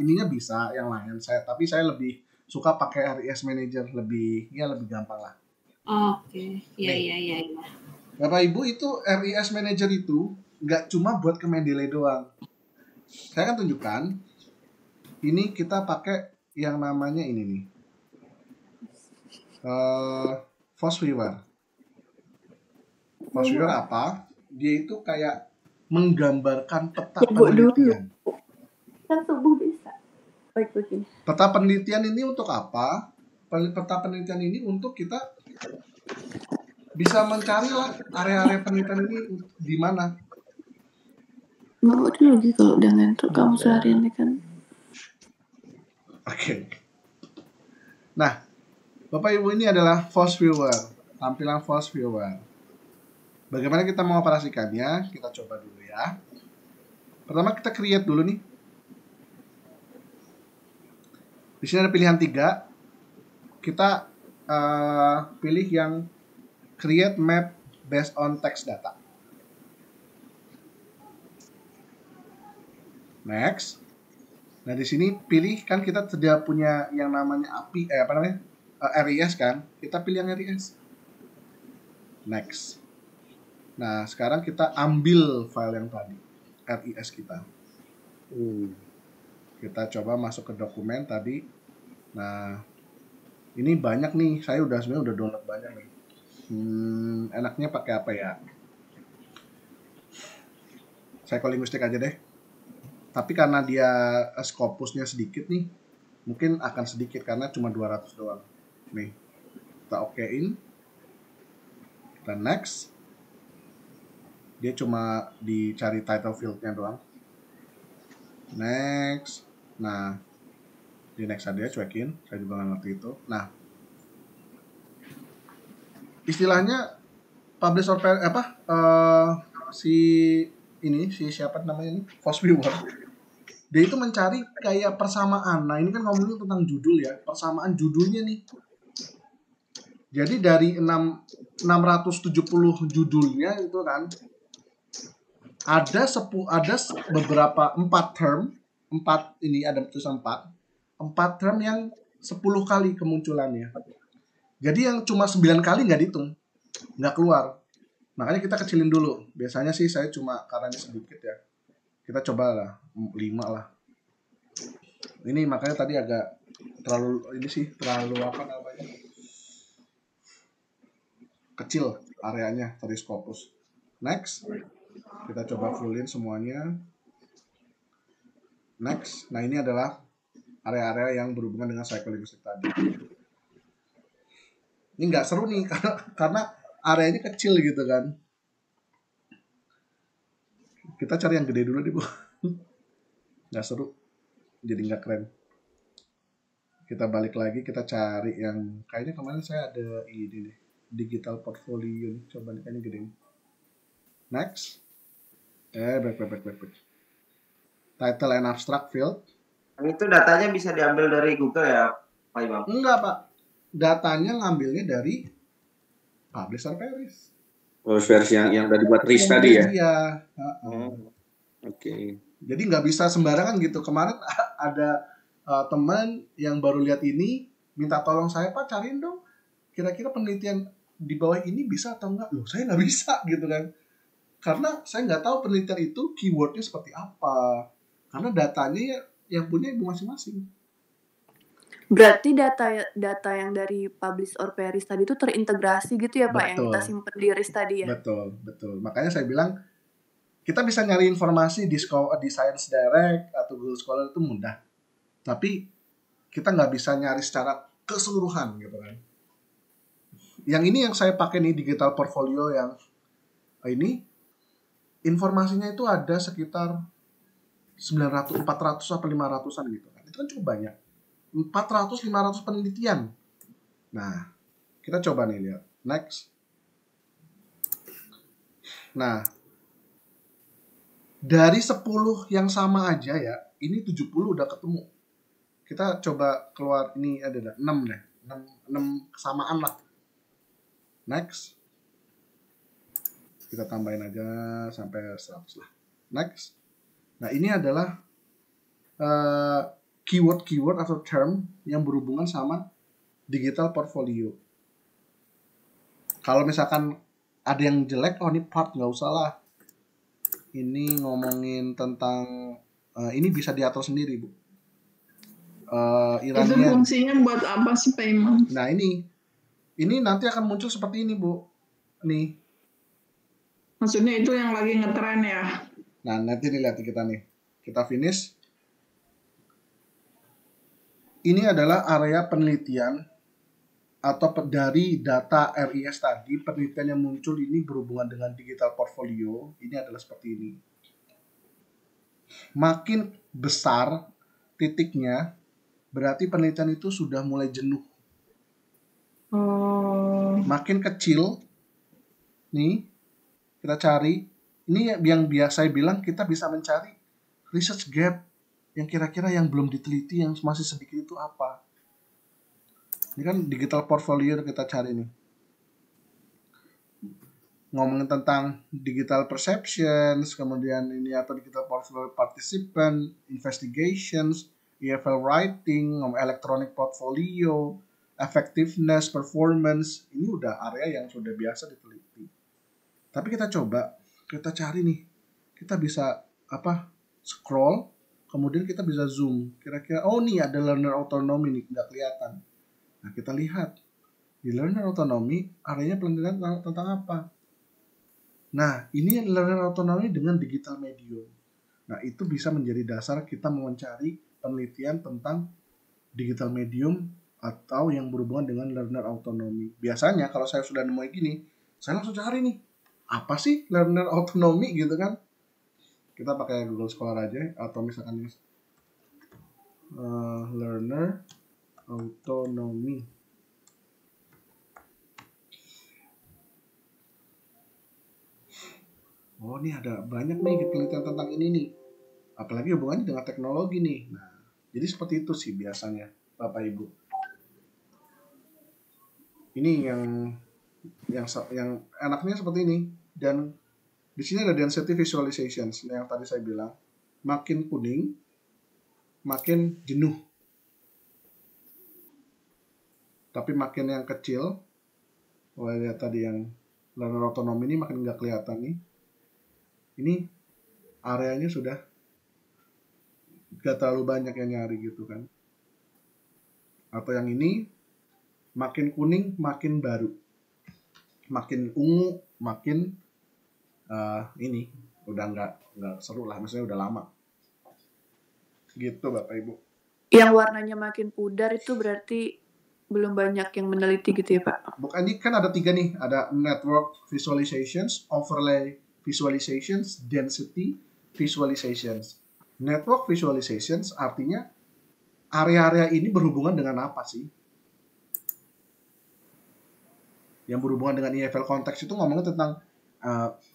ininya bisa yang lain tapi saya lebih suka pakai RIS Manager, lebih gampang lah. Oke. Iya. Bapak Ibu, itu RIS Manager itu nggak cuma buat ke Mendeley doang. Saya akan tunjukkan. Ini kita pakai yang namanya ini nih. Force Viewer. Force Viewer apa? Dia itu kayak menggambarkan peta penelitian. Kan subuh bisa. Baik begini. Peta penelitian ini untuk apa? Peta penelitian ini untuk kita bisa mencari lah area-area penelitian ini di mana. Bawa dulu lagi kalau udah ngantuk kamu seharian ini kan. Oke. Nah, Bapak Ibu, ini adalah false viewer, tampilan false viewer. Bagaimana kita mengoperasikannya? Kita coba dulu ya. Pertama kita create dulu nih. Di sini ada pilihan 3. Kita pilih yang create map based on text data. Next. Nah, di sini pilih, kan kita tidak punya yang namanya API, RIS kan? Kita pilih yang RIS. Next. Nah, sekarang kita ambil file yang tadi, RIS kita. Kita coba masuk ke dokumen tadi. Nah, ini banyak nih. Saya sebenarnya udah download banyak nih. Enaknya pakai apa ya? Psikolinguistik aja deh. Tapi karena dia Scopusnya sedikit nih, mungkin akan sedikit karena cuma 200 doang. Nih, kita okein. Kita next. Dia cuma dicari title field-nya doang. Next. Nah, di next aja, cuekin. Saya juga nggak ngerti itu. Nah, istilahnya publish or si siapa namanya ini, false viewer. Dia itu mencari kayak persamaan. Nah, ini kan ngomongin tentang judul ya, persamaan judulnya nih. Jadi dari 670 judulnya itu kan ada beberapa 4 term, 4 ini ada tulisan 4 term yang 10 kali kemunculannya. Jadi yang cuma 9 kali nggak dihitung, nggak keluar. Makanya kita kecilin dulu. Biasanya sih saya cuma, karena ini sedikit ya, kita coba lah 5 lah. Ini makanya tadi agak terlalu apa namanya, kecil areanya tadi Scopus. Next, kita coba fullin semuanya. Next, nah ini adalah area-area yang berhubungan dengan psikolinguistik tadi. Ini nggak seru nih karena areanya kecil gitu kan. Kita cari yang gede dulu deh, Bu. Nggak seru, jadi nggak keren. Kita balik lagi, kita cari yang kayaknya kemarin saya ada ini deh, digital portfolio. Coba nih, kayaknya gede. Next. Back. Title and abstract field. Itu datanya bisa diambil dari Google ya, Pak Imam? Enggak, Pak. Datanya ngambilnya dari publisher Paris. Versi yang udah dibuat RIS tadi ya? Iya. Oke. Jadi nggak bisa sembarangan gitu. Kemarin ada teman yang baru lihat ini, minta tolong saya, Pak, cariin dong kira-kira penelitian di bawah ini bisa atau enggak. Loh, saya nggak bisa gitu kan. Karena saya nggak tahu penelitian itu keywordnya seperti apa. Karena datanya yang punya ibu masing-masing. Berarti data yang dari Publish or Perish tadi itu terintegrasi gitu ya, Pak, yang kita simpan di RIS tadi ya? Betul. Makanya saya bilang kita bisa nyari informasi di Science Direct atau Google Scholar itu mudah. Tapi kita nggak bisa nyari secara keseluruhan gitu kan. Yang ini yang saya pakai nih, digital portfolio yang ini, informasinya itu ada sekitar 400 atau 500-an gitu kan. Itu kan cukup banyak. 400-500 penelitian. Nah, kita coba nih lihat. Next. Nah, dari 10 yang sama aja ya, ini 70 udah ketemu. Kita coba keluar, ini ada 6 deh. 6 kesamaan lah. Next. Kita tambahin aja sampai 100 lah. Next. Nah, ini adalah keyword atau term yang berhubungan sama digital portfolio. Kalau misalkan ada yang jelek, oh ini part, nggak usah lah. Ini ngomongin tentang ini bisa diatur sendiri, Bu. Itu fungsinya buat apa sih, Pak Imam? Nah, ini nanti akan muncul seperti ini, Bu. Nih. Maksudnya itu yang lagi ngetren ya? Nah, nanti dilihat kita nih. Kita finish. ini adalah area penelitian atau dari data RIS tadi, penelitian yang muncul ini berhubungan dengan digital portfolio, ini adalah seperti ini. Makin besar titiknya, berarti penelitian itu sudah mulai jenuh. Makin kecil, nih, kita cari, ini yang biasa saya bilang kita bisa mencari research gap, yang kira-kira yang belum diteliti, yang masih sedikit itu apa. Ini kan digital portfolio kita cari nih. Ngomongin tentang digital perceptions, kemudian ini atau digital portfolio participant, investigations, EFL writing, electronic portfolio, effectiveness, performance. Ini udah area yang sudah biasa diteliti. Tapi kita coba, kita cari nih. Kita bisa scroll, kemudian kita bisa zoom. Kira-kira, oh nih ada learner autonomy nih, nggak kelihatan. Nah, kita lihat di learner autonomy areanya penelitian tentang apa. Nah, ini learner autonomy dengan digital medium. Nah, itu bisa menjadi dasar kita mencari penelitian tentang digital medium atau yang berhubungan dengan learner autonomy. Biasanya kalau saya sudah nemu gini, saya langsung cari nih, apa sih learner autonomy gitu kan. Kita pakai Google Scholar aja, atau misalkan learner autonomy. Oh, ini ada banyak nih penelitian tentang ini nih. Apalagi hubungannya dengan teknologi nih. Nah, jadi seperti itu sih biasanya, Bapak Ibu. Ini yang enaknya seperti ini. Dan di sini ada density visualizations yang tadi saya bilang. Makin kuning, makin jenuh. Tapi makin yang kecil, lihat tadi yang learner autonomy ini makin nggak kelihatan nih. Ini areanya sudah nggak terlalu banyak yang nyari gitu kan. Atau yang ini makin kuning, makin baru. Makin ungu, makin ini udah nggak seru lah, maksudnya udah lama. Gitu Bapak Ibu. Yang warnanya makin pudar itu berarti belum banyak yang meneliti gitu ya Pak? Bukan, ini kan ada 3 nih, ada network visualizations, overlay visualizations, density visualizations. Network visualizations artinya area-area ini berhubungan dengan apa sih? Yang berhubungan dengan EFL konteks itu ngomongin tentang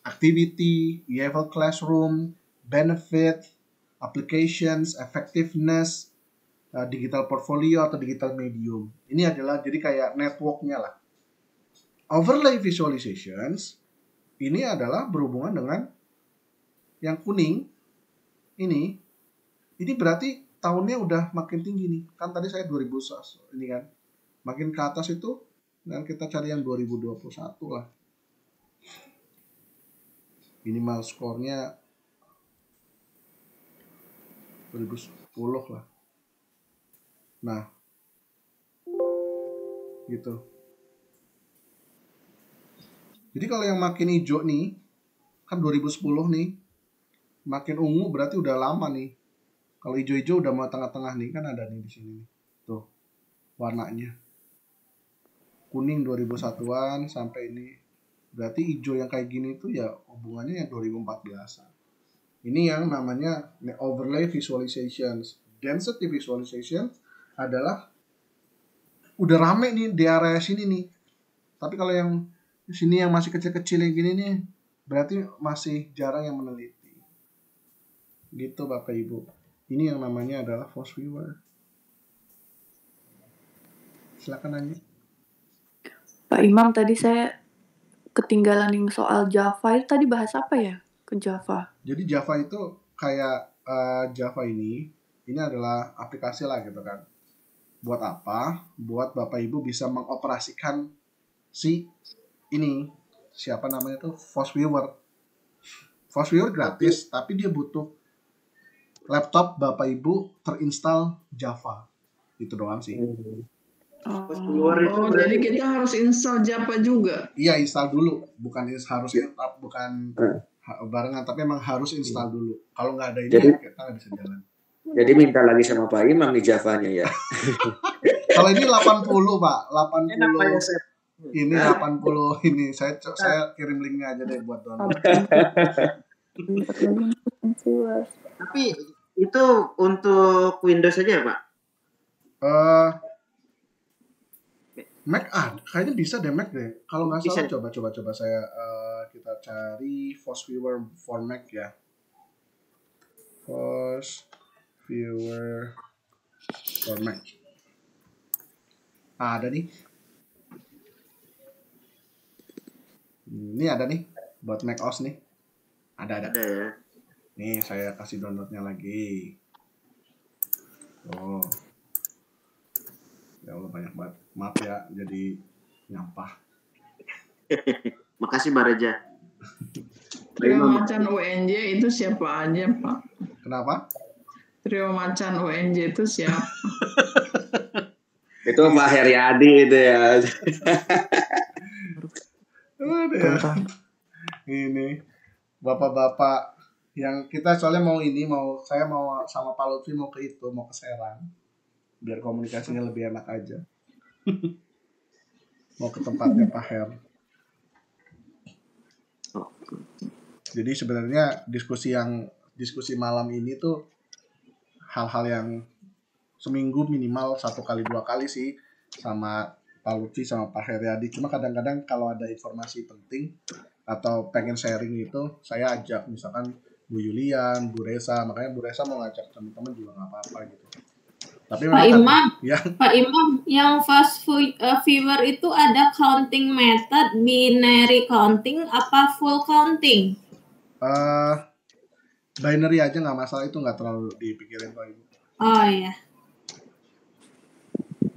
activity, EFL classroom, benefit, applications, effectiveness, digital portfolio atau digital medium. Ini adalah jadi kayak networknya lah. Overlay visualizations ini adalah berhubungan dengan yang kuning ini berarti tahunnya udah makin tinggi nih. Kan tadi saya 2000 ini kan. Makin ke atas itu dan kita cari yang 2021 lah. Minimal skornya 2010 lah. Nah, gitu. Jadi kalau yang makin hijau nih, kan 2010 nih, makin ungu berarti udah lama nih. Kalau hijau-hijau udah mau tengah-tengah nih, kan ada nih di sini. Tuh, warnanya. Kuning 2001-an sampai ini. Berarti hijau yang kayak gini tuh ya hubungannya yang 2014-an. Ini yang namanya overlay visualizations. Density visualization adalah udah rame nih di area sini nih. Tapi kalau yang di sini yang masih kecil-kecil yang gini nih, berarti masih jarang yang meneliti. Gitu Bapak Ibu. Ini yang namanya adalah force viewer. Silakan nanya. Pak Imam, tadi saya ketinggalan yang soal Java. Itu tadi bahas apa ya ke Java? Jadi Java itu kayak Java ini adalah aplikasi lah gitu kan. Buat apa? Buat Bapak Ibu bisa mengoperasikan si ini, siapa namanya tuh, force viewer. Force viewer gratis, tapi dia butuh laptop Bapak Ibu terinstall Java. Itu doang sih. Oh, jadi kita harus install Java juga? Iya, install dulu. Bukan harus bukan barengan, tapi emang harus install dulu. Kalau nggak ada ini, kita nggak bisa jalan. Jadi minta lagi sama Pak Imam nih Javanya ya. Kalau ini 80 Pak, Ini namanya 80 set. ini 80 ini. Saya kirim linknya aja deh buat download. Tapi itu untuk Windows aja ya Pak? Mac kayaknya bisa deh Mac deh. Kalau nggak Bisa. salah coba saya kita cari Force Viewer for Mac ya. Force Viewer for Mac. Ada nih. Ini ada nih buat Mac OS nih. Ada. Ada ya. Nih saya kasih downloadnya lagi. Oh. Ya Allah banyak banget. Maaf ya jadi nyampah. Makasih Mbak Reja. Trio Macan UNJ itu siapa aja, Pak? Kenapa? Trio Macan UNJ itu siapa? Itu Pak Heriadi itu ya. Aduh ya. Ini bapak-bapak yang kita soalnya saya mau sama Pak Lutfi mau ke Serang biar komunikasinya lebih enak aja. Mau ke tempatnya Pak Her. Jadi sebenarnya diskusi malam ini tuh hal-hal yang seminggu minimal 1 kali 2 kali sih sama Pak Lutfi sama Pak Heriadi. Cuma kadang-kadang kalau ada informasi penting atau pengen sharing itu saya ajak misalkan Bu Yulian, Bu Resa. Makanya Bu Resa mau ngajak teman-teman juga nggak apa-apa gitu. Tapi Pak Imam, ya. Pak Imam, yang fast viewer itu ada counting method, binary counting, apa full counting? Binary aja nggak masalah, itu nggak terlalu dipikirin Pak Ibu. Oh ya.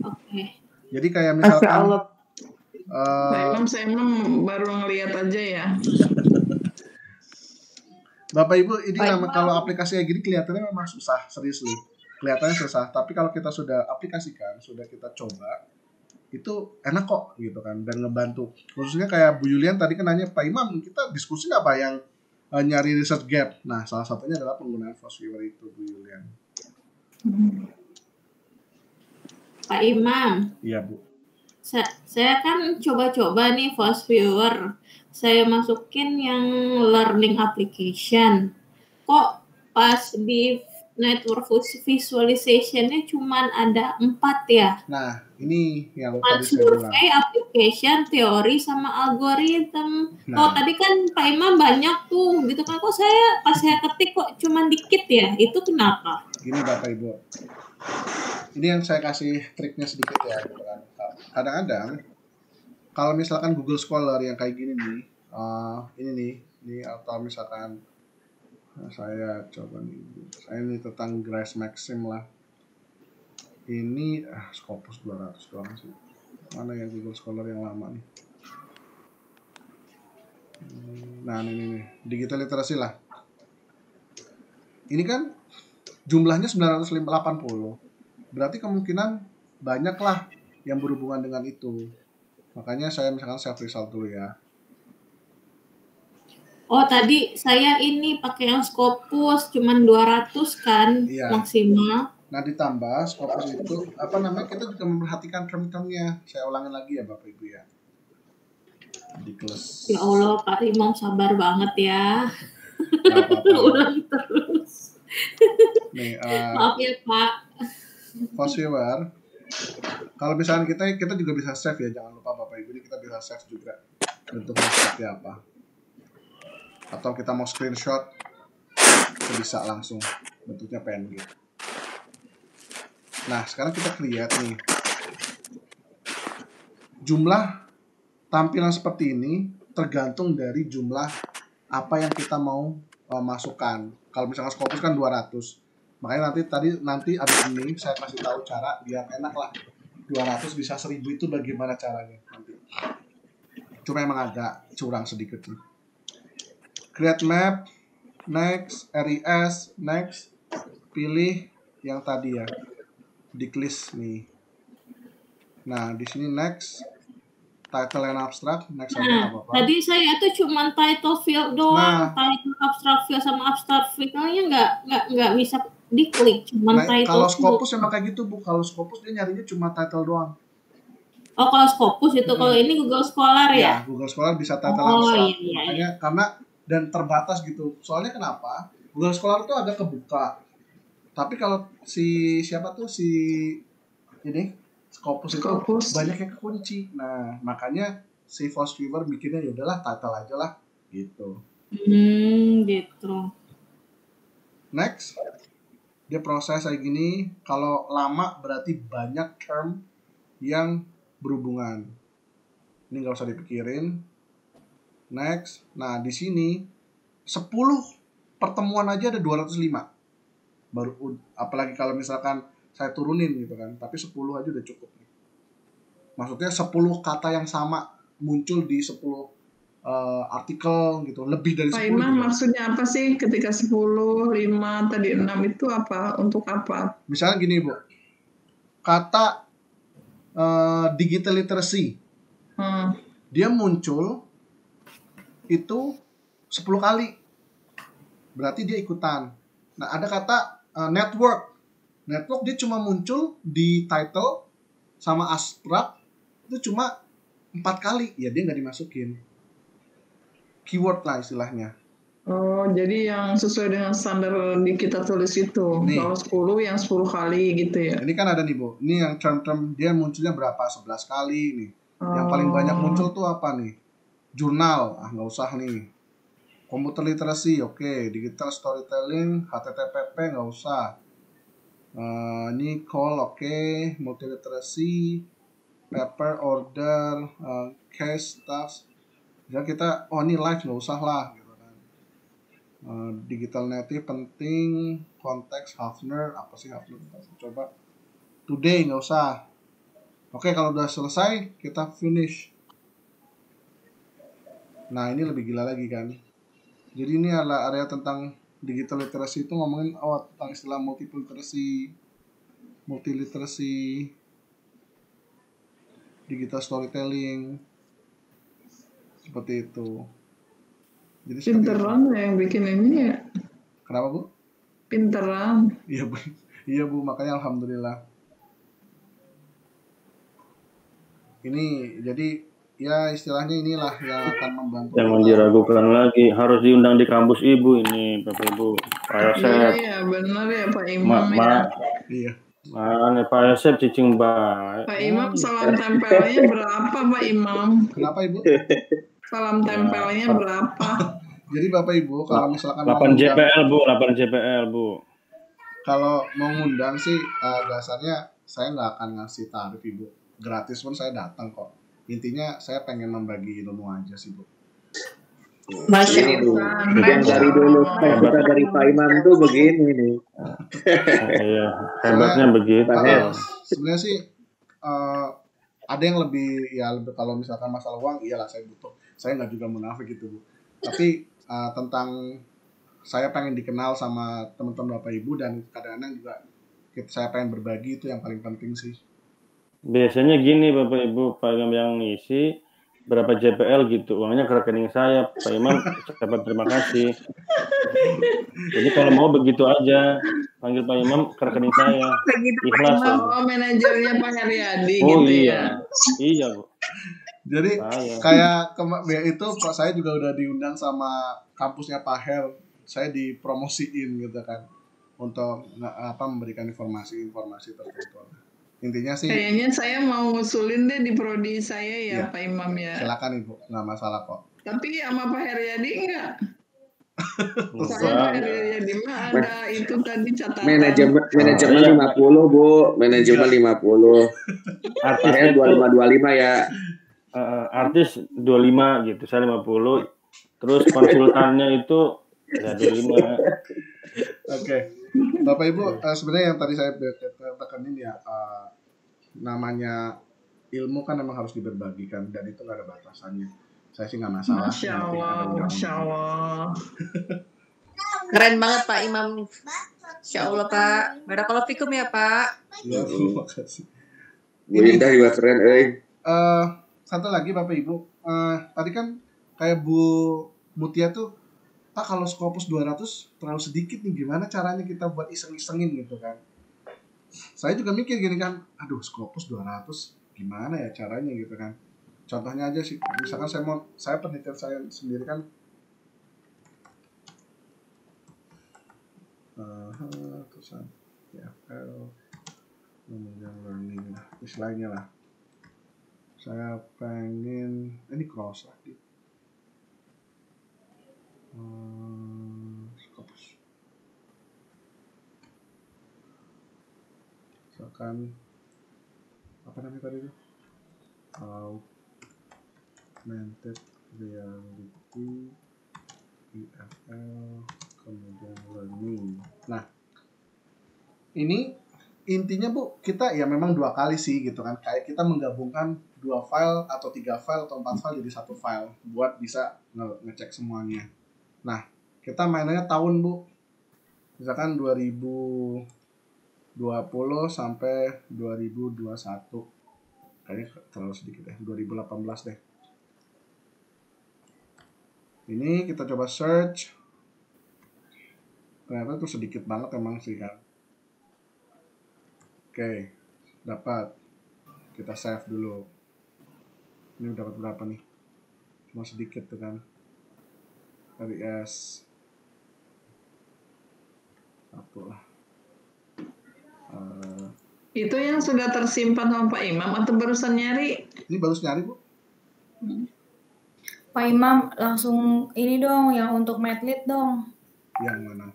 Oke. Jadi kayak misalkan Saya baru ngeliat aja ya. Bapak Ibu, ini kalau aplikasi kayak gini kelihatannya memang susah, serius nih. Kelihatannya susah, tapi kalau kita sudah aplikasikan, sudah kita coba, itu enak kok gitu kan, dan ngebantu. Khususnya kayak Bu Yulian tadi kan nanya, Pak Imam, kita diskusi nggak Pak yang nyari research gap? Nah, salah satunya adalah penggunaan Force Viewer itu, Bu Yulian. Pak Imam. Iya, Bu. Saya kan coba-coba nih Force Viewer. Saya masukin yang learning application. Kok pas di network visualization-nya cuma ada 4 ya? Nah, ini yang tadi saya bilang. Survei, application, teori, sama algoritma. Oh, tadi kan Pak Imam banyak tuh, gitu kan. Kok pas saya ketik kok cuma dikit ya? Itu kenapa? Gini Bapak Ibu. Ini yang saya kasih triknya sedikit ya. Gitu kan. Kadang-kadang, kalau misalkan Google Scholar yang kayak gini nih, ini atau misalkan saya coba nih, saya ini tentang Grace Maxim lah. Ini Scopus 200 doang sih. Mana yang Google Scholar yang lama nih? Nah ini digital literasi lah. Ini kan jumlahnya 980. Berarti kemungkinan banyak lah yang berhubungan dengan itu. Makanya saya misalkan save result dulu ya. Oh, tadi saya ini pakai yang Scopus cuman 200 kan maksimal. Nah, ditambah Scopus itu kita juga memperhatikan term-termnya. Saya ulangin lagi ya Bapak Ibu ya. Di kelas. Ya Allah, Pak Imam sabar banget ya. Ulang terus. Nih, maaf ya Pak. Force Viewer. Kalau misalnya kita juga bisa save ya, jangan lupa Bapak Ibu, ini kita bisa save juga bentuknya seperti apa. Atau kita mau screenshot, kita bisa langsung bentuknya PNG. Nah, sekarang kita create nih. Jumlah tampilan seperti ini tergantung dari jumlah apa yang kita mau masukkan. Kalau misalkan Scopus kan 200. Makanya nanti abis ini saya kasih tahu cara biar enak lah. 200 bisa 1000 itu bagaimana caranya nanti. Cuma emang agak curang sedikit nih. Create map, next, RES, next, pilih yang tadi ya, declist nih. Nah di sini next, title and abstract, next aja apa-apa. Tadi saya tuh cuma title field doang, title abstract field sama abstract fieldnya nggak bisa diklik cuman Nah, title. kalau Scopus emang kayak gitu Bu. Kalau Scopus dia nyarinya cuma title doang. Oh, kalau Scopus itu, kalau ini Google Scholar ya? Google Scholar bisa title Oh, langsung. iya. Makanya karena dan terbatas gitu. Soalnya kenapa? Google Scholar tuh agak kebuka. Tapi kalau si siapa tuh si ini Scopus itu banyak yang kekunci. Nah, makanya si Foursquare bikinnya ya udahlah title aja lah gitu. Gitu. Next. Dia proses kayak gini, kalau lama berarti banyak term yang berhubungan. Ini nggak usah dipikirin. Next. Nah, di sini 10 pertemuan aja ada 205. Baru apalagi kalau misalkan saya turunin gitu kan. Tapi 10 aja udah cukup. Maksudnya 10 kata yang sama muncul di 10 artikel gitu. Lebih dari 10. Pak Imam, maksudnya apa sih ketika 10, 5, tadi 6 itu apa? Untuk apa? Misalnya gini, Bu. Kata digital literacy. Dia muncul itu 10 kali. Berarti dia ikutan. Nah, ada kata network. Network dia cuma muncul di title sama abstract itu cuma 4 kali. Ya dia nggak dimasukin. Keyword lah istilahnya. Oh, jadi yang sesuai dengan standar di kita tulis itu. Nih. Kalau 10 yang 10 kali gitu ya. Ini kan ada nih, Bu. Ini yang term-term dia munculnya berapa? 11 kali nih. Yang paling banyak muncul tuh apa nih? Jurnal. Ah, nggak usah nih. Computer literacy, oke. Digital storytelling, HTTP nggak usah. Ini call, oke. Multiliteracy, paper, order, case, task. Jadi kita, ini live nggak usah lah. Gitu kan. Digital native penting, konteks, Hafner, apa sih Hafner? Coba. Today nggak usah. Oke, kalau udah selesai, kita finish. Nah, ini lebih gila lagi kan. Jadi ini adalah area tentang digital literacy itu ngomongin tentang istilah multiliteracy, digital storytelling, seperti itu. Jadi pinteran yang bikin ini ya. Kenapa, Bu? Pinteran. Iya, Bu. Iya, Bu, makanya alhamdulillah. Ini jadi ya istilahnya inilah yang akan membantu. Jangan diragukan lagi, harus diundang di kampus Ibu ini, Bapak Ibu. Pak Yosep. Iya, benar ya Pak Imam ya. Iya. Mana Pak Yosep cicing baik. Pak Imam, salam tempelnya berapa Pak Imam? Kenapa, Ibu? Salam tempelnya berapa? Jadi Bapak Ibu kalau misalkan 8 JPL Bu, 8 JPL Bu. Kalau mau ngundang sih dasarnya saya nggak akan ngasih tarif Ibu. Gratis pun saya datang kok. Intinya saya pengen membagi ilmu aja sih Bu. Masya Allah. Yang dari dulu kita dari Pak Imam tuh begini nih. Iya, hebatnya begitu. Sebenarnya sih ada yang lebih kalau misalkan masalah uang iyalah saya butuh. Saya nggak juga munafik gitu Bu. Tapi tentang saya pengen dikenal sama teman-teman Bapak Ibu dan kadang-kadang juga saya pengen berbagi itu yang paling penting sih. Biasanya gini Bapak Ibu, Pak Imam yang ngisi berapa JPL gitu, uangnya ke rekening saya, Pak Imam dapat terima kasih. Jadi kalau mau begitu aja, panggil Pak Imam ke rekening saya. Ikhlas. Oh, manajernya Pak Haryadi gitu ya. Iya, Bu. Jadi kayak itu saya juga udah diundang sama kampusnya Pak Her, saya dipromosiin gitu kan untuk memberikan informasi tertentu. Intinya sih kayaknya saya mau ngusulin deh di prodi saya ya Pak Imam ya. Silakan Ibu, nggak masalah kok. Tapi sama Pak Haryadi enggak? Saya Pak Haryadi mah ada itu tadi catatan. Manajemen 50 Bu, manajemen 50. Artisnya 25 ya. Artis 25 gitu, saya 50. Terus konsultannya itu ya 25. Oke. Bapak Ibu, sebenarnya yang tadi saya tekenin ya, namanya ilmu kan memang harus diberbagikan dan itu nggak ada batasannya. Saya sih nggak masalah. Masya Allah. Keren banget Pak Imam nih. Insya Allah Pak. Barakallahu ya Pak. Ya, terima kasih. Bu Indah juga keren, Satu lagi Bapak Ibu, tadi kan kayak Bu Mutia tuh Pak kalau Scopus 200 terlalu sedikit nih, gimana caranya kita buat iseng-isengin gitu kan. Saya juga mikir gini kan, aduh Scopus 200 gimana ya caranya gitu kan. Contohnya aja sih, misalkan saya penelitian saya sendiri kan terusan TFL kemudian learning lah istilahnya lah. Saya pengen ini cross lagi Scopus misalkan apa namanya tadi itu augmented reality TFL kemudian learning. Nah ini intinya Bu, kita ya memang 2 kali sih gitu kan, kayak kita menggabungkan 2 file atau 3 file atau 4 file jadi 1 file buat bisa ngecek semuanya. Nah kita mainnya tahun Bu, misalkan 2020 sampai 2021, kayaknya terlalu sedikit ya, 2018 deh. Ini kita coba search, ternyata tuh sedikit banget emang sih kan. Oke, dapat. Kita save dulu. Ini dapat berapa nih? Cuma sedikit tuh kan. RIS 1 lah. Itu yang sudah tersimpan sama Pak Imam atau barusan nyari? Ini baru nyari Bu. Pak Imam langsung ini dong yang untuk Madlit dong. Yang mana?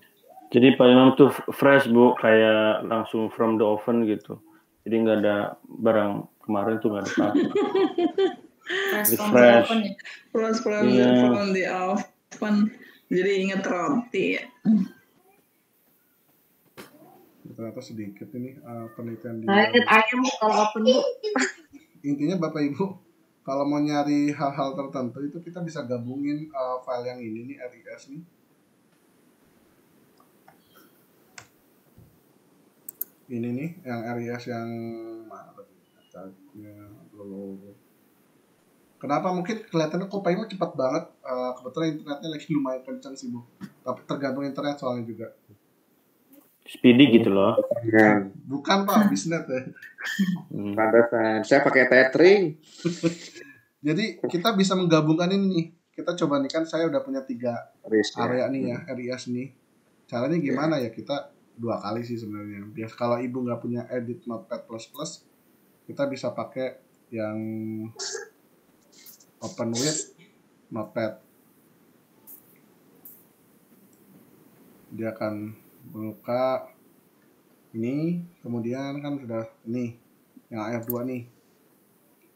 Jadi Pak Imam tuh fresh Bu, kayak langsung from the oven gitu. Jadi nggak ada barang kemarin tuh nggak ada apa-apa. Fresh. From the oven. Jadi ingat roti ya. Ternyata sedikit ini penelitian di. Ayam kalau open Bu. Intinya Bapak Ibu, kalau mau nyari hal-hal tertentu itu kita bisa gabungin file yang ini nih, RIS nih. Ini nih yang RIS yang mana tadi? Kenapa mungkin kelihatannya kok Pak Imam cepat banget? Kebetulan internetnya lagi lumayan kencang sih Bu. Tapi tergantung internet soalnya juga. Speedy gitu loh. Bukan Pak, bisnet ya. Pantesan. Saya pakai tethering. Jadi kita bisa menggabungkan ini nih. Kita coba nih kan saya udah punya 3 area nih ya, RIS nih. Caranya gimana ya? Kita 2 kali sih sebenarnya. Biar kalau Ibu nggak punya edit Notepad++, kita bisa pakai yang open with Notepad. Dia akan buka ini, kemudian kan sudah ini yang AF2 nih.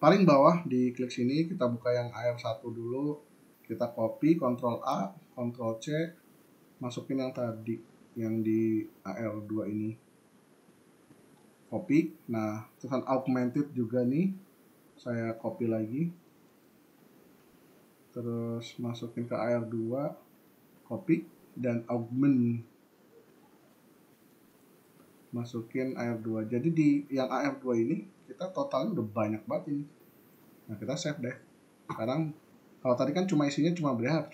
Paling bawah di klik sini kita buka yang AF1 dulu. Kita copy, Ctrl A, Ctrl C, masukin yang tadi yang di AR2 ini. Copy. Nah, tekan augmented juga nih. Saya copy lagi. Terus masukin ke AR2, copy dan augment. Masukin AR2. Jadi di yang AR2 ini kita totalnya udah banyak banget ini. Nah, kita save deh. Sekarang kalau tadi kan cuma isinya cuma berapa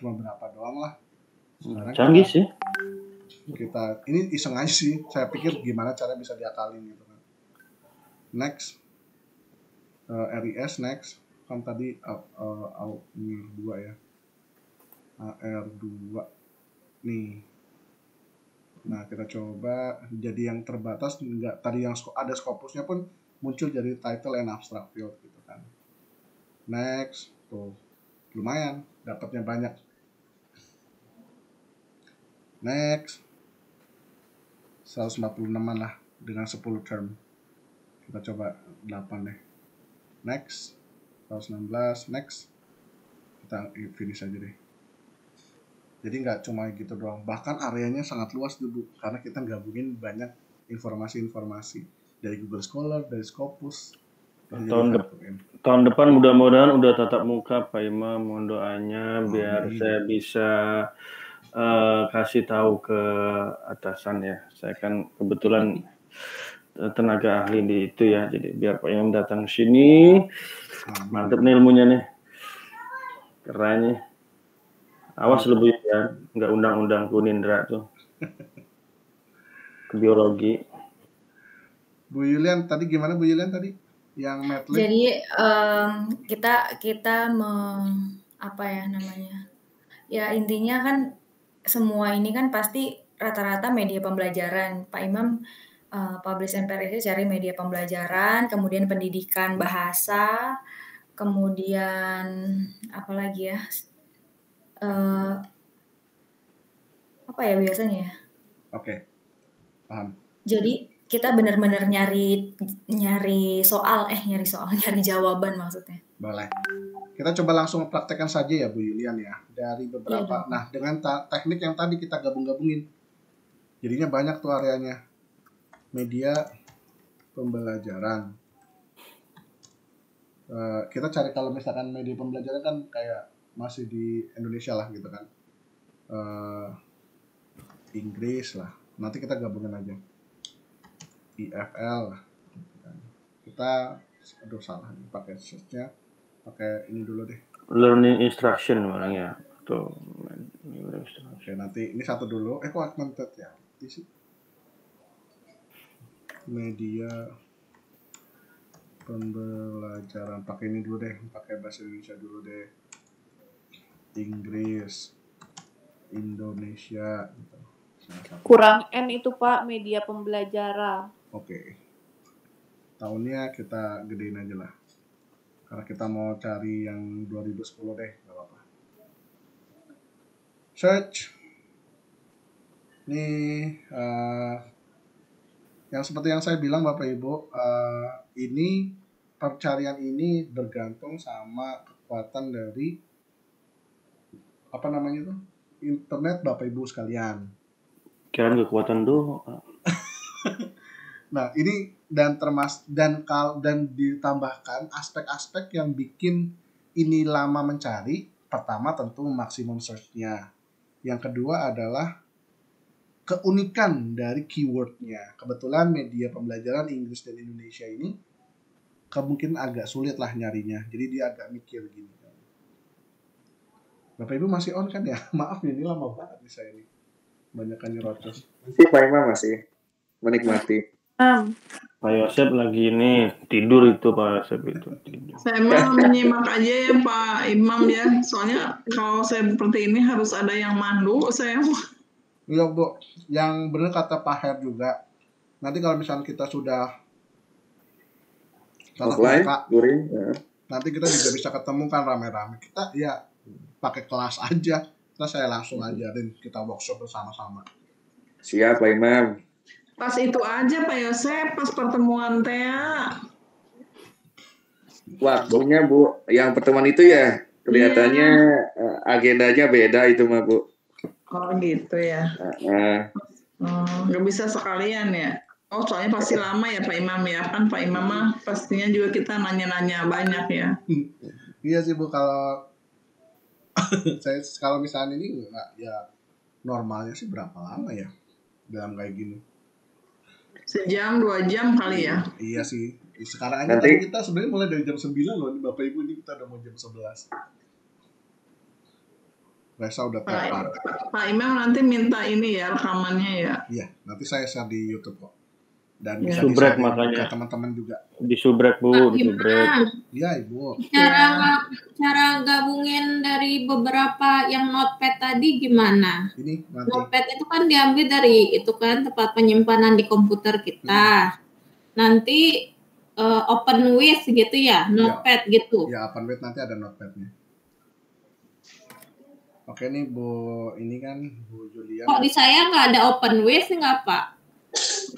doang lah. Sekarang canggih sih. Kita ini iseng aja sih. Saya pikir gimana cara bisa diakalin gitu kan. Next. RIS next. Kan tadi AR2 ya. AR2 nih. Nah, kita coba jadi yang terbatas, enggak tadi yang ada Scopusnya pun muncul jadi title and abstract field gitu kan. Next, tuh lumayan, dapatnya banyak. Next, 146an lah dengan 10 term. Kita coba 8 deh. Next, 116, next. Kita finish aja deh. Jadi nggak cuma gitu doang, bahkan areanya sangat luas tuh Bu, karena kita gabungin banyak informasi-informasi dari Google Scholar, dari Scopus. Tahun depan mudah-mudahan udah tatap muka Pak Imam, mohon doanya biar saya bisa kasih tahu ke atasan ya. Saya kan kebetulan tenaga ahli di itu ya, jadi biar Pak Imam datang sini, mantep nih ilmunya nih, kerennya. Awas lu Bu ya, nggak undang-undang Kunindra tuh. Ke biologi. Bu Yulian tadi gimana Bu Yulian tadi? Yang medley? Jadi kita apa ya namanya? Ya intinya kan semua ini kan pasti rata-rata media pembelajaran. Pak Imam Publish and Perish cari media pembelajaran, kemudian pendidikan bahasa, kemudian apa lagi ya? Apa ya biasanya ya? Oke, paham. Jadi kita benar-benar nyari jawaban maksudnya. Boleh. Kita coba langsung praktekkan saja ya Bu Yulian ya. Dari beberapa, nah dengan teknik yang tadi kita gabung-gabungin. Jadinya banyak tuh areanya. Media pembelajaran. Kita cari kalau misalkan media pembelajaran kan kayak masih di Indonesia lah gitu kan. Inggris lah. Nanti kita gabungin aja. IFL. Kita salah nih pakai search-nya. Pakai ini dulu deh. Learning instruction orang ya. Tuh. Oke, nanti ini satu dulu. Kok augmented ya? Sih. Media pembelajaran. Pakai ini dulu deh. Pakai bahasa Indonesia dulu deh. Inggris. Indonesia gitu. Kurang N itu Pak, media pembelajaran. Oke. Tahunnya kita gedein aja lah. Karena kita mau cari yang 2010 deh, gak apa-apa. Search. Nih, yang seperti yang saya bilang Bapak Ibu, ini pencarian ini bergantung sama kekuatan dari apa namanya tuh? Internet Bapak Ibu sekalian. Kirain kekuatan doa. Nah, ini dan ditambahkan aspek-aspek yang bikin ini lama mencari. Pertama tentu maksimum search-nya. Yang kedua adalah keunikan dari keyword-nya. Kebetulan media pembelajaran Inggris dan Indonesia ini kemungkinan agak sulit lah nyarinya. Jadi dia agak mikir gini. Bapak Ibu masih on kan ya? Maaf ini lama banget nih saya ini. Banyak nyerocos. Masih Pak Imam masih menikmati. Pak Yosep lagi ini tidur itu Pak Yosep itu tidur. Saya mau menyimak aja ya Pak Imam ya. Soalnya kalau saya seperti ini harus ada yang mandu saya. Iya Bu, yang benar kata Pak Her juga. Nanti kalau misalnya kita sudah offline, nanti kita juga bisa ketemu kan rame-rame. Kita ya pakai kelas aja. Kita saya langsung ajarin, kita workshop bersama-sama. Siap Pak Imam. Pas itu aja Pak Yosep, pas pertemuan Tea. Waktunya Bu, yang pertemuan itu ya kelihatannya agendanya beda itu mah Bu. Oh gitu ya. Nggak bisa sekalian ya. Oh soalnya pasti lama ya Pak Imam ya. Kan Pak Imam mah pastinya juga kita nanya-nanya banyak ya. Iya sih Bu, kalau kalau misalnya ini ya normalnya sih berapa lama ya dalam kayak gini? Sejam, 2 jam kali ya. Iya sih. Sekarang aja nanti kita sebenarnya mulai dari jam 9 loh. Bapak Ibu ini kita udah mau jam 11. Resa udah tepat. Pak Imam nanti minta ini ya rekamannya ya. Iya, nanti saya share di YouTube kok. Dan bisa subrek makanya. Ke teman-teman juga. Di subrek Bu, di subrek. Iya Ibu. Cara gabungin dari beberapa yang notepad tadi gimana? Ini nanti. Notepad itu kan diambil dari itu kan tempat penyimpanan di komputer kita. Nanti open with gitu ya, notepad ya, gitu. Ya open with nanti ada notepadnya. Oke nih Bu, ini kan Bu Julian. Kok di saya nggak ada open with nggak Pak?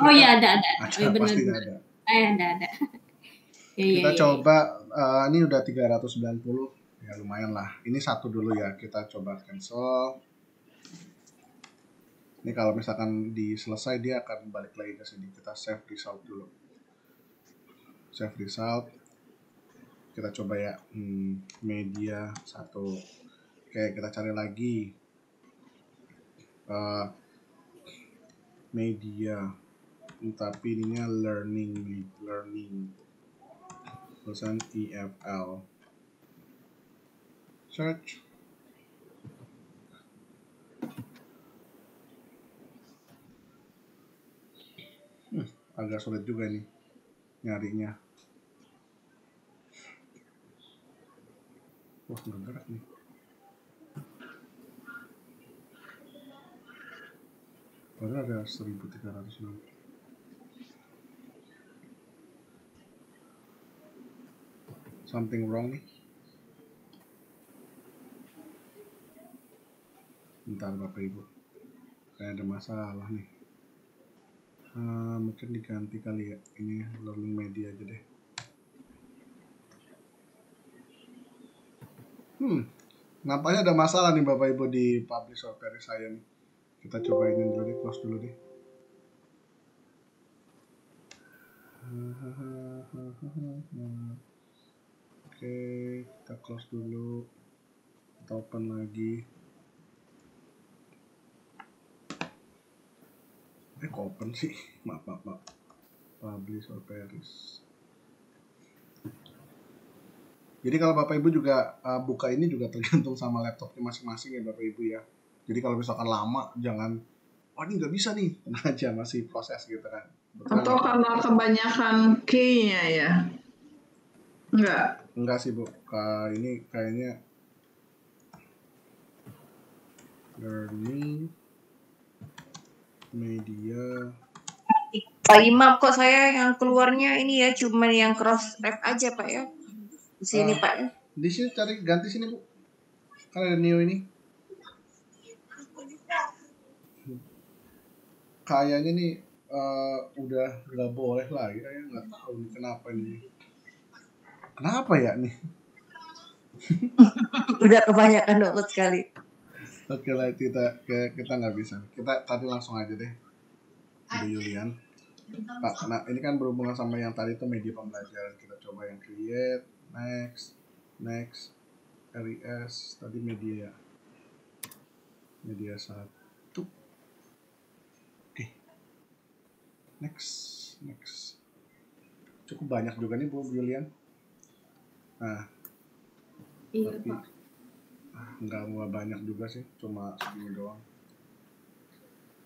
Oh iya ada. Ada pasti ada. Ada. Kita coba ini udah 390 ya lumayan lah. Ini satu dulu ya, kita coba cancel. Ini kalau misalkan selesai dia akan balik lagi ke sini. Kita save result dulu. Save result. Kita coba ya media satu. Oke, kita cari lagi media, tapi ininya learning perusahaan IFL. Search. Agak sulit juga nih nyarinya. Wah, nggak gerak nih. Padahal ada 1306. Something wrong nih. Bentar Bapak Ibu. Kayak ada masalah nih. Mungkin diganti kali ya. Ini learning media aja deh. Nampaknya ada masalah nih Bapak Ibu di publish opera saya nih. Kita coba ini dulu deh, close dulu deh. Oke, kita close dulu. Kita open lagi. Kok open sih? Maaf. Publish operis. Jadi kalau Bapak Ibu juga buka ini juga tergantung sama laptopnya masing-masing ya Bapak Ibu ya. Jadi kalau misalkan lama jangan, ini nggak bisa nih, tenang aja masih proses gitu kan. Betul. Atau karena kebanyakan key-nya ya? Enggak sih Bu. Ini kayaknya learning media. Pak Imam, kok saya yang keluarnya ini ya cuman yang cross ref aja Pak ya? Di sini Pak ya. Di sini ganti sini Bu. Kan ada new ini. Kayaknya nih udah nggak boleh lagi. Kayaknya nggak tahu nih kenapa ini. Kenapa ya nih? Udah kebanyakan download sekali. Oke lah, kita nggak bisa. Kita tadi langsung aja deh. Bu Yulian. Pak, nah ini kan berhubungan sama yang tadi itu media pembelajaran. Kita coba yang create, next, RIS, tadi media 1. Oke. Next. Cukup banyak juga nih Bu Yulian. Nah. Iya, tapi, Pak. Nggak banyak juga sih, cuma segini doang.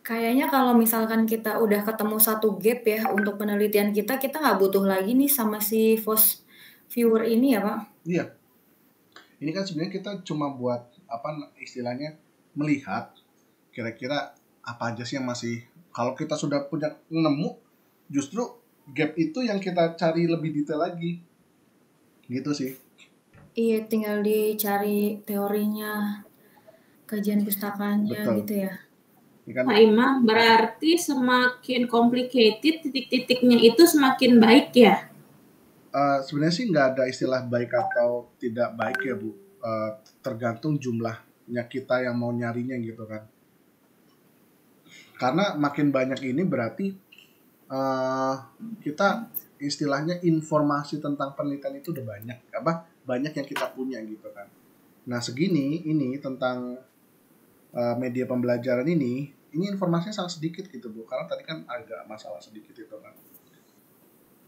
Kayaknya kalau misalkan kita udah ketemu satu gap ya untuk penelitian kita nggak butuh lagi nih sama si Voice Viewer ini ya Pak? Iya. Ini kan sebenarnya kita cuma buat istilahnya melihat kira-kira apa aja sih yang masih, kalau kita sudah punya nemu, justru gap itu yang kita cari lebih detail lagi. Gitu sih. Iya, tinggal dicari teorinya, kajian pustakanya. Betul. Gitu ya. Pak Imam, berarti semakin complicated titik-titiknya itu semakin baik ya? Sebenarnya sih nggak ada istilah baik atau tidak baik ya Bu. Tergantung jumlahnya kita yang mau nyarinya gitu kan. Karena makin banyak ini berarti kita istilahnya informasi tentang penelitian itu udah banyak yang kita punya gitu kan. Nah segini ini tentang media pembelajaran ini informasinya sangat sedikit gitu Bu, karena tadi kan agak masalah sedikit itu kan.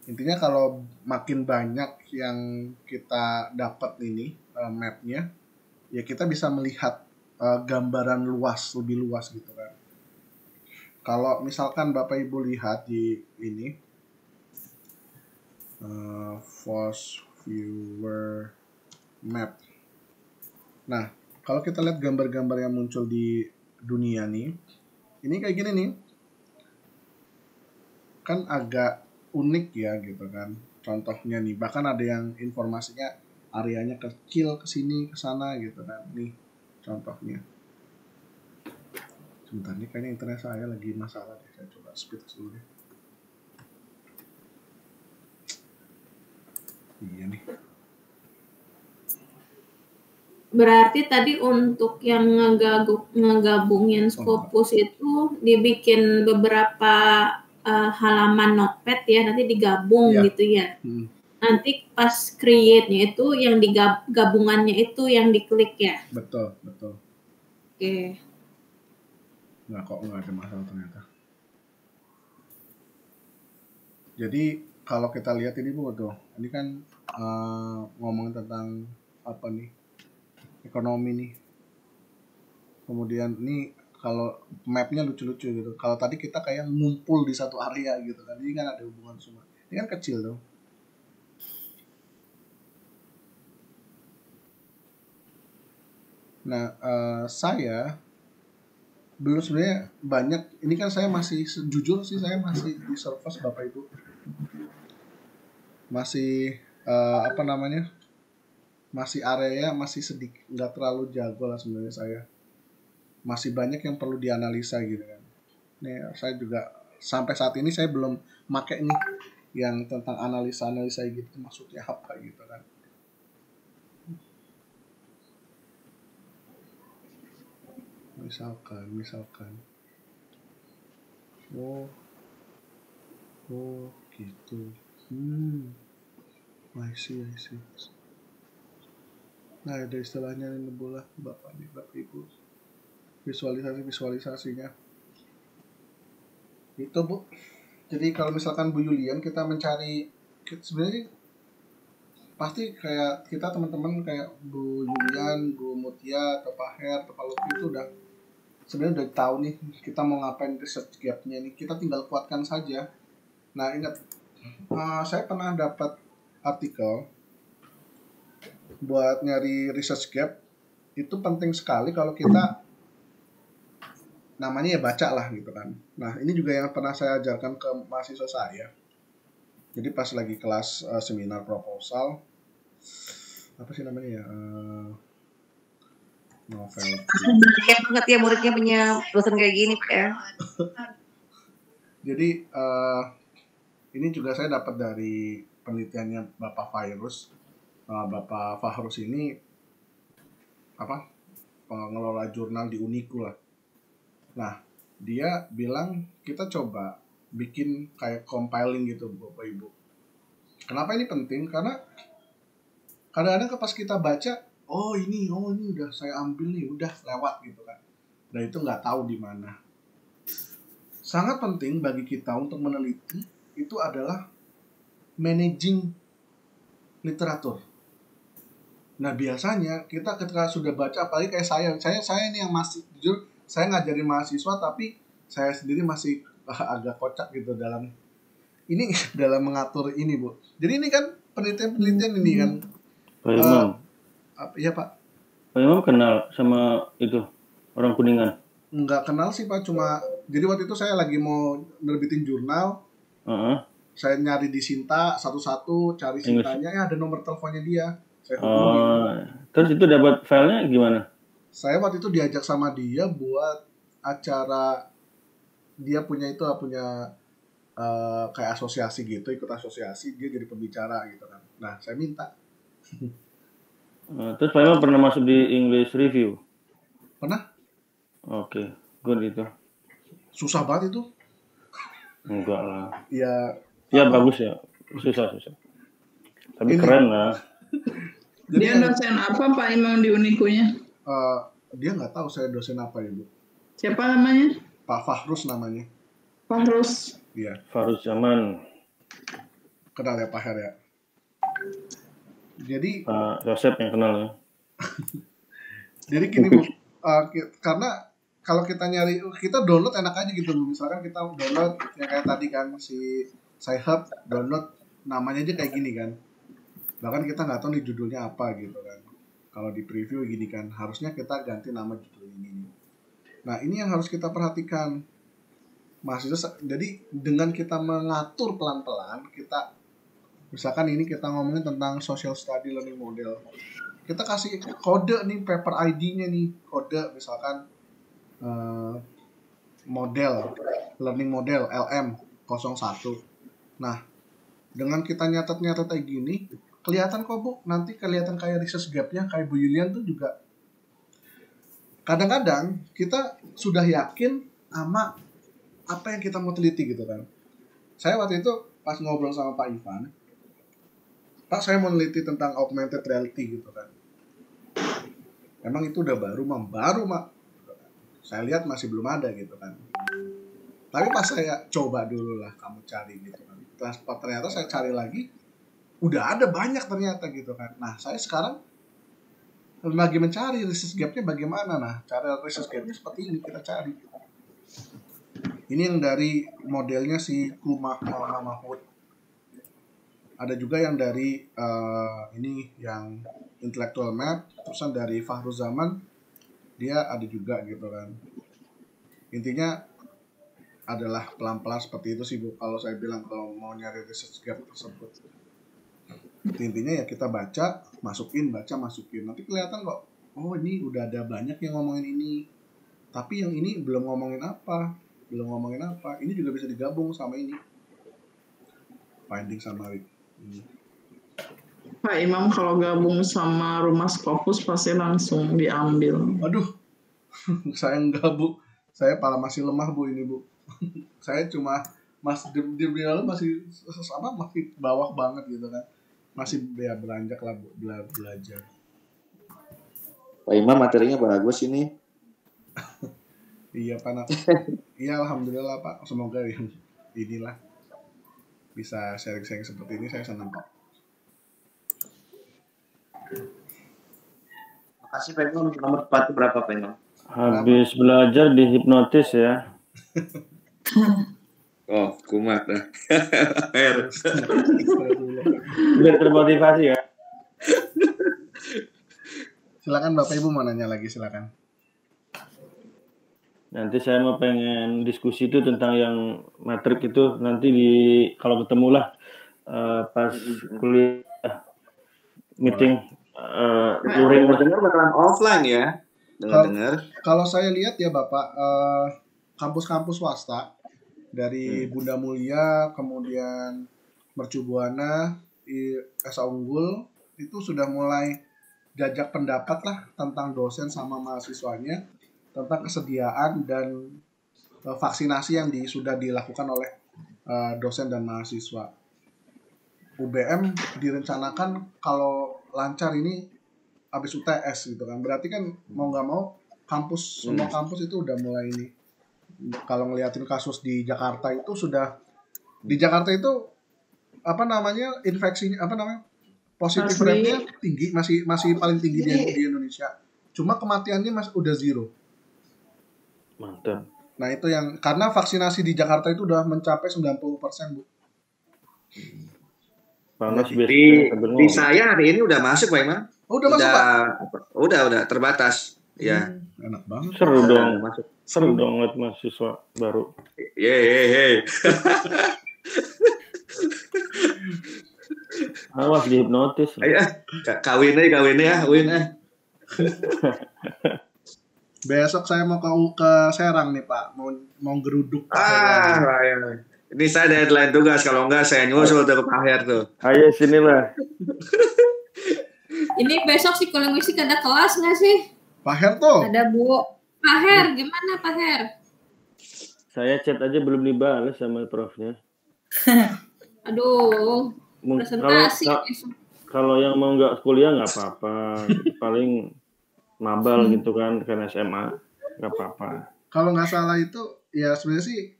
Intinya kalau makin banyak yang kita dapat ini mapnya, ya kita bisa melihat gambaran lebih luas gitu kan. Kalau misalkan Bapak Ibu lihat di ini Voice Viewer Map. Nah, kalau kita lihat gambar-gambar yang muncul di dunia nih, ini kayak gini nih. Kan agak unik ya gitu kan. Contohnya nih, bahkan ada yang informasinya areanya kecil ke sini ke sana gitu kan. Nih contohnya. Sebentar nih, kayaknya internet saya lagi masalah deh. Saya coba speed dulu deh. Iya nih. Berarti tadi untuk yang ngegabungin Scopus itu dibikin beberapa halaman notepad ya, nanti digabung gitu ya. Nanti pas create-nya itu yang digabungannya itu yang diklik ya. Betul. Oke. Nggak ada masalah ternyata. Jadi kalau kita lihat ini Bu tuh, ini kan ngomongin tentang apa nih? Ekonomi nih. Kemudian ini Kalau mapnya lucu-lucu gitu. Kalau tadi kita kayak ngumpul di satu area gitu kan. Ini kan ada hubungan semua. Ini kan kecil dong. Nah, saya belum sebenarnya banyak. Ini kan saya masih jujur sih, saya masih di Surface Bapak Ibu. Masih apa namanya? Masih area masih sedikit, nggak terlalu jago lah sebenarnya saya. Masih banyak yang perlu dianalisa gitu kan. Nih saya juga sampai saat ini saya belum pakai nih yang tentang analisa gitu maksudnya apa gitu kan. Misalkan oh gitu. I see. Nah, ada istilahnya ini bola Bapak Ibu. Visualisasinya. Itu Bu. Jadi kalau misalkan Bu Yulian kita mencari sebenarnya pasti kayak kita teman-teman kayak Bu Yulian, Bu Mutia, atau Pak Her, atau Pak Lutfi itu sebenarnya udah tahu nih kita mau ngapain research gap-nya nih. Kita tinggal kuatkan saja. Nah, ingat saya pernah dapat artikel buat nyari research gap itu penting sekali kalau kita namanya ya baca lah gitu kan. Nah ini juga yang pernah saya ajarkan ke mahasiswa saya. Jadi pas lagi kelas seminar proposal apa sih namanya ya novel. Banyak banget ya muridnya punya dosen kayak gini Pak ya. Jadi ini juga saya dapat dari penelitiannya Bapak Fahrus. Bapak Fahrus ini pengelola jurnal di Uniku lah. Nah, dia bilang kita coba bikin kayak compiling gitu Bapak Ibu. Kenapa ini penting? Karena kadang-kadang pas kita baca, oh ini udah saya ambil nih, udah lewat gitu kan. Dan itu nggak tahu di mana. Sangat penting bagi kita untuk meneliti itu adalah managing literatur. Nah biasanya kita ketika sudah baca, apalagi kayak saya ini yang masih jujur, saya ngajarin mahasiswa tapi saya sendiri masih agak kocak gitu dalam mengatur ini Bu. Jadi ini kan penelitian ini kan. Pak Imam. Iya Pak. Pak Imam kenal sama itu orang Kuningan? Enggak kenal sih Pak, cuma jadi waktu itu saya lagi mau nerbitin jurnal. Saya nyari di Sinta satu-satu, cari Sintanya, ada nomor teleponnya dia. Terus itu dapat filenya gimana? Saya waktu itu diajak sama dia buat acara, dia punya kayak asosiasi gitu, ikut asosiasi, dia jadi pembicara gitu kan. Nah saya minta. Terus Pak Imam pernah masuk di English Review? Pernah. Oke, good itu. Susah banget itu. Enggak lah. Ya bagus ya, susah. Tapi keren lah. Dia dosen apa Pak Imam di Unikunya? Dia nggak tahu saya dosen apa ya Bu. Siapa namanya? Pak Fahrus namanya. Fahrus. Iya. Fahrus Zaman. Kenal ya Pak Her ya. Jadi Pak Joseph yang kenal ya. Jadi gini Bu, karena kalau kita nyari, kita download enak aja gitu Bu. Misalkan kita download yang kayak tadi kan si Sci-Hub, download namanya aja kayak gini kan. Bahkan kita nggak tahu nih judulnya apa gitu kan. Kalau di preview gini kan, harusnya kita ganti nama judul ini. Nah ini yang harus kita perhatikan. Mahasiswa, jadi dengan kita mengatur pelan-pelan, kita misalkan ini kita ngomongin tentang social study learning model. Kita kasih kode nih, paper ID-nya nih, kode misalkan model, learning model LM01. Nah, dengan kita nyatet kayak gini, kelihatan kok Bu, nanti kelihatan kayak research gap-nya, kayak Bu Yulian tuh juga. Kadang-kadang kita sudah yakin sama apa yang kita mau teliti gitu kan. Saya waktu itu pas ngobrol sama Pak Ivan, Pak saya mau neliti tentang augmented reality gitu kan. Emang itu udah baru Mak. Saya lihat masih belum ada gitu kan. Tapi pas saya coba dulu lah kamu cari gitu kan. Ternyata saya cari lagi, udah ada banyak ternyata gitu kan. Nah saya sekarang lagi mencari research gap-nya bagaimana. Nah, cara research gap-nya seperti ini kita cari. Ini yang dari modelnya si Kumah Mahmud. Ada juga yang dari ini yang intellectual map, terusan dari Fahruz Zaman, dia ada juga gitu kan. Intinya adalah pelan-pelan seperti itu sih Bu, kalau saya bilang kalau mau nyari research gap tersebut. Intinya ya kita baca, masukin, nanti kelihatan kok, oh ini udah ada banyak yang ngomongin ini, tapi yang ini belum ngomongin apa, ini juga bisa digabung sama ini. Finding summary. Pak Imam kalau gabung sama Rumah Scopus pasti langsung diambil. Aduh, saya enggak Bu, saya pala masih lemah Bu ini Bu. Saya cuma masih di masih bawah banget gitu kan, masih ya beranjak lah Bu, belajar. Pak Imam materinya bagus ini. Iya Pak Nak. Iya alhamdulillah Pak, semoga yang inilah bisa sharing-sharing seperti ini, saya senang Pak. Makasih Pak Imam. Nomor 4 berapa Pak Imam? Habis belajar dihipnotis ya. Oh, kumat dah. Biar termotivasi ya. Silakan Bapak Ibu mau nanya lagi, silakan. Nanti saya mau pengen diskusi itu tentang yang matrik itu nanti kalau ketemu lah pas kuliah meeting luring dengar bakalan offline ya. Dengar. Kalau saya lihat ya Bapak, kampus-kampus swasta dari Bunda Mulia, kemudian Mercu Buana, Esa Unggul itu sudah mulai jajak pendapat lah tentang dosen sama mahasiswanya tentang kesediaan dan vaksinasi yang sudah dilakukan oleh dosen dan mahasiswa. UBM direncanakan kalau lancar ini habis UTS gitu kan, berarti kan mau nggak mau kampus semua kampus itu udah mulai ini. Kalau ngeliatin kasus di Jakarta itu infeksinya positif rate-nya tinggi, masih paling tinggi di Indonesia. Cuma kematiannya udah 0. Mantap. Nah itu yang karena vaksinasi di Jakarta itu udah mencapai 90% Bu. Panas di saya hari ini udah masuk Pak Imam. Oh, udah masuk Pak? Udah terbatas. Ya. Enak banget. Seru dong. Seru dong lihat mahasiswa baru. Yeay. Awas dihipnotis. Ayo, kawin ya, Win. Besok saya mau ke Serang nih Pak, mau geruduk. Ini saya deadline tugas, kalau enggak saya nyusul ke Pak Her tuh. Ayo sinilah. Ini besok psikolinguistik ada kelas nggak sih? Pak Her tuh. Ada Bu. Pak Her, gimana Pak Her? Saya chat aja belum dibalas sama profnya. Aduh. Presentasi. Kalau yang mau nggak kuliah nggak apa-apa, paling mabal gitu kan karena SMA nggak apa-apa. Kalau nggak salah itu ya sebenarnya sih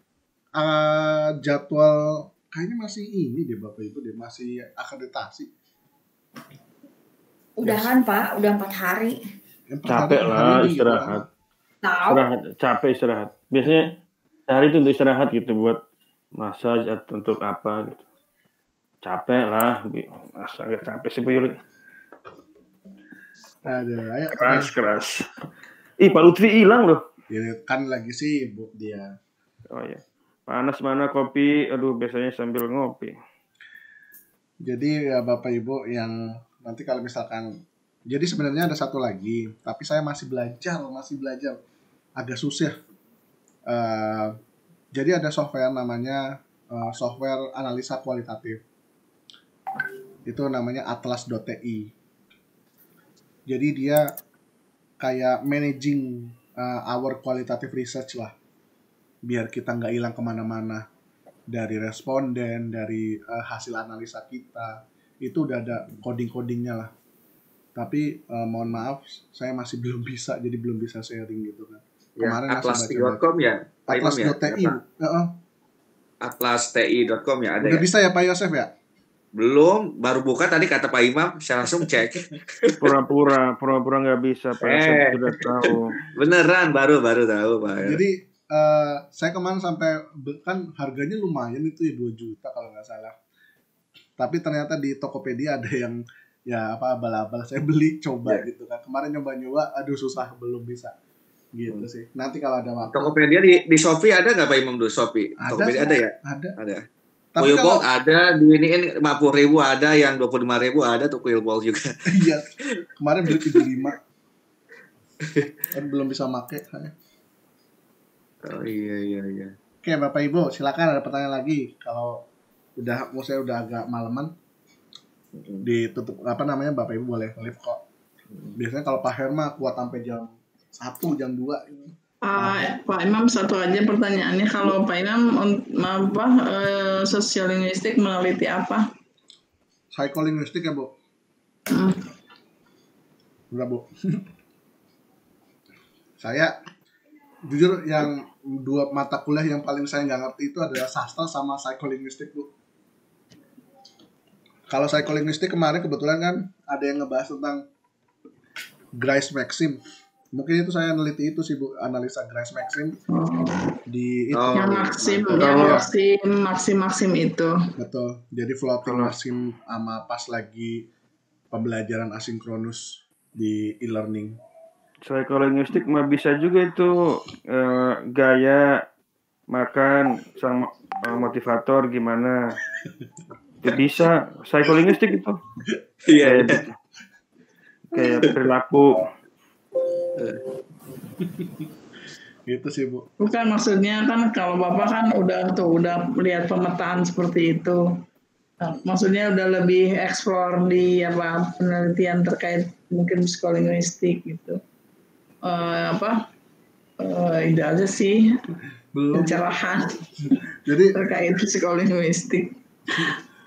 jadwal kayaknya masih ini deh Bapak Ibu deh, masih akreditasi. Udahan Pak, udah 4 hari. Capek lah istirahat. Istirahat. Biasanya hari itu untuk istirahat gitu, buat massage atau untuk apa gitu. Capek lah, masa nggak capek sih Bu Yuli. Aduh, ayo. Keras. Ih, Pak Lutfi hilang loh. Ya, kan lagi sibuk dia. Oh ya. Panas mana kopi? Aduh, biasanya sambil ngopi. Jadi ya Bapak Ibu yang nanti kalau misalkan, jadi sebenarnya ada satu lagi, tapi saya masih belajar, agak susah. Jadi ada software namanya software analisa kualitatif. Itu namanya atlas.ti. Jadi dia kayak managing our qualitative research lah, biar kita nggak hilang kemana-mana dari responden, dari hasil analisa kita. Itu udah ada coding-codingnya lah. Tapi mohon maaf, saya masih belum bisa, jadi belum bisa sharing gitu kan. Kemarin atlas.com ya? Atlas.ti. atlas.ti.com ya ada. Udah ya? bisa ya Pak Yosef ya? Belum, baru buka tadi kata Pak Imam, saya langsung cek. Pura-pura nggak bisa, Pak. Saya sudah tahu. Beneran, baru tahu, Pak. Jadi saya kemarin sampai kan harganya lumayan itu ya 2 juta kalau nggak salah. Tapi ternyata di Tokopedia ada yang ya abal-abal. Saya beli coba gitu kan. Kemarin nyoba-nyoba, aduh susah, belum bisa. Gitu sih. Nanti kalau ada waktu. Tokopedia di Shopee ada nggak Pak Imam dulu Shopee? Tokopedia ada ya? Ada. Tapi Quillball ada, di ini 50.000 ada, yang 25.000 ada tuh Quillball juga. Iya. Kemarin beli 75. Kan belum bisa make saya. Oh iya. Oke, Bapak Ibu, silakan ada pertanyaan lagi. Kalau saya udah agak malaman, ditutup Bapak Ibu boleh live kok. Biasanya kalau Pak Herma kuat sampai jam 1, jam 2 ini. Pak Imam, satu aja pertanyaannya, kalau Pak Imam sosiolinguistik meneliti apa? Psikolinguistik ya, Bu? Udah, Bu. Saya jujur yang 2 mata kuliah yang paling saya nggak ngerti itu adalah sastra sama psikolinguistik, Bu. Kalau psikolinguistik kemarin kebetulan kan ada yang ngebahas tentang Grice Maxim. Mungkin itu saya neliti itu sih, Bu, analisa Grice Maxim di itu. Yang Maxim itu. Betul. Jadi floating Maxim sama pas lagi pembelajaran asinkronus di e-learning. Psikolinguistik mah bisa juga itu gaya makan sang motivator gimana. Itu bisa psikolinguistik itu. Iya. Kayak perilaku. Gitu sih, Bu. Bukan, maksudnya kan kalau Bapak kan udah lihat pemetaan seperti itu. Maksudnya udah lebih eksplor di penelitian terkait mungkin psikolinguistik gitu. Itu aja sih pencerahan terkait psikolinguistik.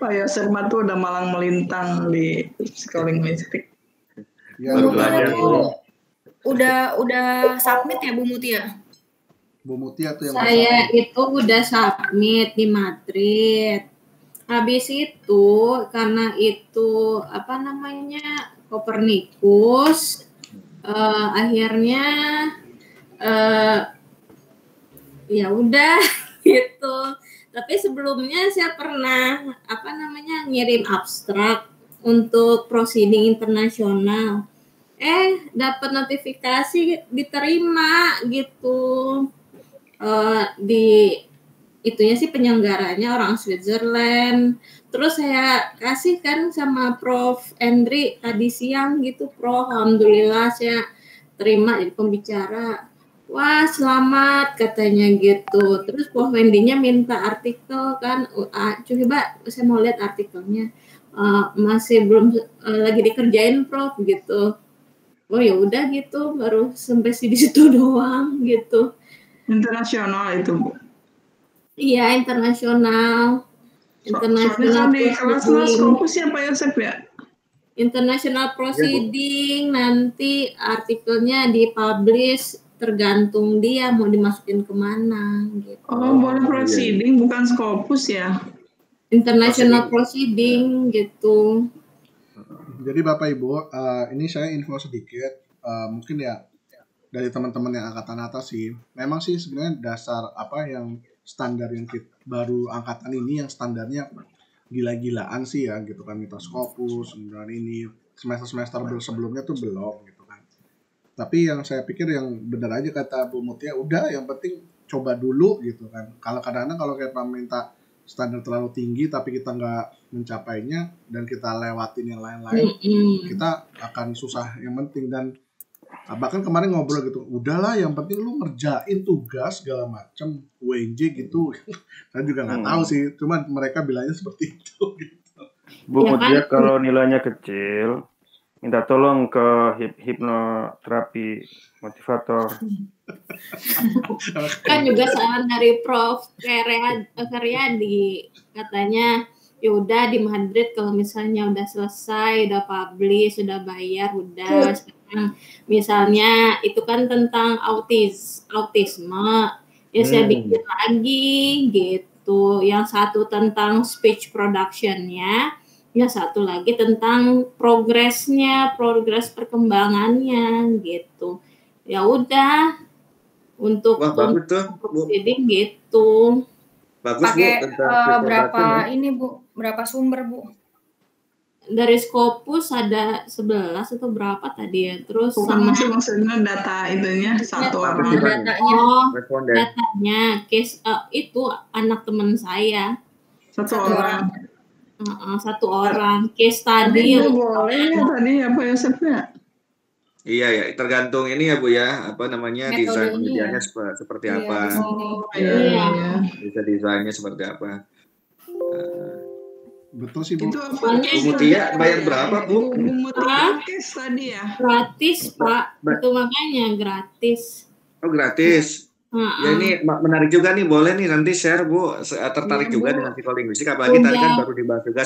Pak Yosef tuh udah malang melintang di psikolinguistik. Ya, udah submit ya Bu Mutia? Bu Mutia tuh yang saya itu udah submit di Madrid. Habis itu karena itu Copernicus, akhirnya ya udah gitu. Tapi sebelumnya saya pernah ngirim abstrak untuk proceeding internasional. Dapat notifikasi diterima gitu. Di itunya sih penyelenggaranya orang Switzerland. Terus saya kasih kan sama Prof. Endri tadi siang gitu, Prof. Alhamdulillah saya terima jadi pembicara. Wah, selamat katanya gitu. Terus Prof. Wendy-nya minta artikel kan. Coba saya mau lihat artikelnya. Masih belum lagi dikerjain Prof gitu. Oh ya udah gitu, baru sampai di situ doang gitu. Internasional itu, Bu? Iya, internasional. Internasional di kelas Scopus ya Pak Yosef ya? International proceeding, nanti artikelnya dipublish tergantung dia mau dimasukin kemana gitu. Oh, boleh proceeding bukan Scopus ya? International proceeding gitu. Jadi Bapak Ibu, ini saya info sedikit, mungkin ya dari teman-teman yang angkatan atas sih. Memang sih sebenarnya dasar yang standar yang baru angkatan ini yang standarnya gila-gilaan sih ya gitu kan, mitos Scopus, kemudian ini semester-semester sebelumnya tuh belum gitu kan. Tapi yang saya pikir yang benar aja kata Bu Mutia, udah yang penting coba dulu gitu kan. Kalau kadang-kadang kalau kita minta standar terlalu tinggi tapi kita nggak mencapainya dan kita lewatin yang lain-lain, kita akan susah. Yang penting, dan bahkan kemarin ngobrol gitu, udahlah yang penting lu ngerjain tugas segala macam UNJ gitu. Saya juga nggak tahu sih, cuma mereka bilangnya seperti itu gitu. Bu Mutia kalau nilainya kecil minta tolong ke hipnoterapi motivator. Kan juga saran dari Prof. Feryadi, katanya yaudah di Madrid kalau misalnya udah selesai, udah publish, udah bayar, udah sekarang misalnya itu kan tentang autisme, ya saya bikin lagi gitu. Yang satu tentang speech production-nya, Ya satu lagi tentang progres perkembangannya gitu. Ya udah untuk Wah, bagus tuh, Bu. proceeding gitu. Bagus, Bu. Pakai Tentang berapa ini Bu? Berapa sumber Bu? Dari Scopus ada 11 atau berapa tadi ya. Terus Bukan sama maksudnya data itunya satu orang. Datanya. Responden. Datanya case itu anak teman saya. Satu orang. Satu orang. Case Tadi tadi boleh ya tadi apa ya Sepnya? Iya ya, tergantung ini ya Bu ya, apa namanya desain Metodenya. medianya seperti Iya, apa. di sini. Iya. Bisa desainnya seperti apa. Betul sih Bu. Itu apa? Soalnya Bu Mutia bayar berapa Bu? Bu Mutia case tadi ya? gratis Pak. Itu makanya gratis. Oh gratis. Ya ini menarik juga nih, boleh nih nanti share Bu. Tertarik Iya, juga Bu. dengan psikolinguistik, apalagi tadi kan Udah. baru dibahas juga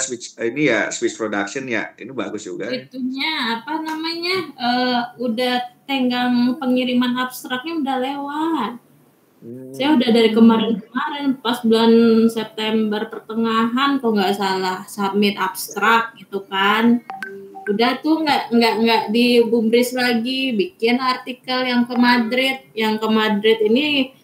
speech production ya. Ini bagus juga. Itunya apa namanya? Udah tenggang pengiriman abstraknya udah lewat. Saya udah dari kemarin pas bulan September pertengahan kalau nggak salah submit abstrak gitu kan. Udah tuh nggak dibubris lagi, bikin artikel yang ke Madrid ini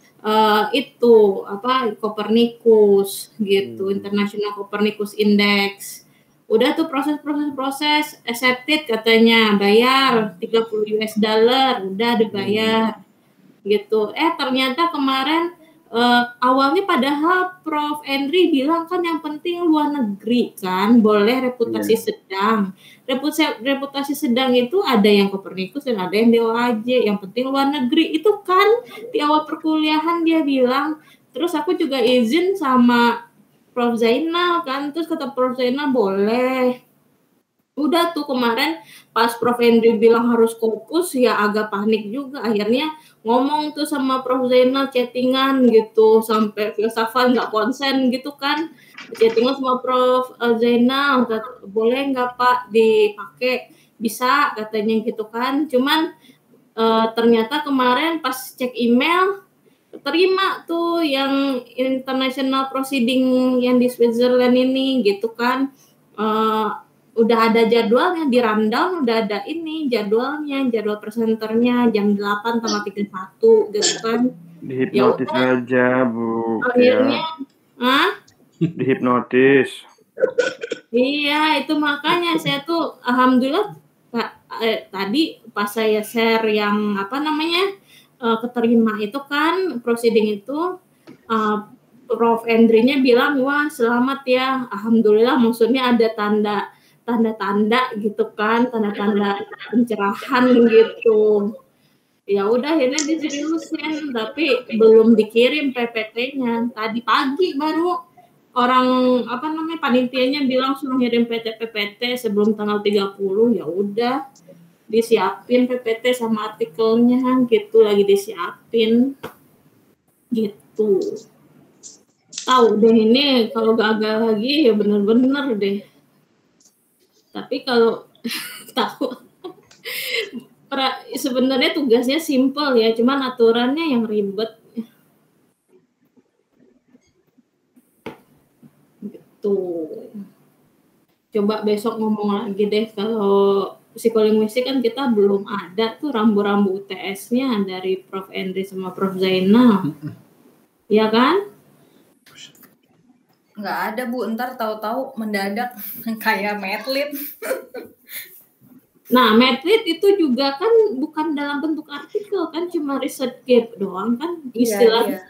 itu apa Copernicus gitu, International Copernicus Index. Udah tuh proses accepted katanya, bayar $30 udah dibayar gitu. Ternyata kemarin awalnya padahal Prof. Endri bilang kan yang penting luar negeri kan, boleh reputasi sedang. Reputasi sedang itu ada yang Copernicus dan ada yang DOAJ. Yang penting luar negeri itu kan di awal perkuliahan dia bilang. Terus aku juga izin sama Prof. Zainal kan, terus kata Prof. Zainal boleh. Udah tuh kemarin pas Prof. Endri bilang harus Scopus ya agak panik juga. Akhirnya ngomong tuh sama Prof. Zainal chattingan gitu sampai filsafat nggak konsen gitu kan. Chattingan sama Prof. Zainal, boleh nggak Pak dipakai? Bisa katanya gitu kan. Cuman ternyata kemarin pas cek email terima tuh yang international proceeding yang di Switzerland ini gitu kan. Udah ada jadwalnya di rundown, udah ada ini jadwalnya, jadwal presenternya jam 8 tanggal 31 gitu kan. Dihipnotis aja Bu. Akhirnya Dihipnotis. Iya, itu makanya saya tuh alhamdulillah tadi pas saya share yang apa namanya keterima itu kan proceeding itu Prof. Endrinya bilang wah selamat ya, alhamdulillah maksudnya ada tanda-tanda gitu kan, tanda-tanda pencerahan gitu. Ya udah akhirnya diseriusin tapi belum dikirim PPT-nya. Tadi pagi baru orang apa namanya panitianya bilang suruh ngirim PPT sebelum tanggal 30. Ya udah disiapin PPT sama artikelnya gitu, lagi disiapin gitu. Tahu deh ini kalau gagal lagi ya bener-bener deh. Tapi kalau tahu sebenarnya tugasnya simple ya, cuman aturannya yang ribet. Gitu. Coba besok ngomong lagi deh kalau psikolinguistik kan kita belum ada tuh rambu-rambu UTS-nya dari Prof. Endri sama Prof. Zainal. Ya kan? Nggak ada Bu, ntar tahu-tahu mendadak kayak Medlit. Nah, Medlit itu juga kan bukan dalam bentuk artikel kan, cuma research gap doang kan istilahnya.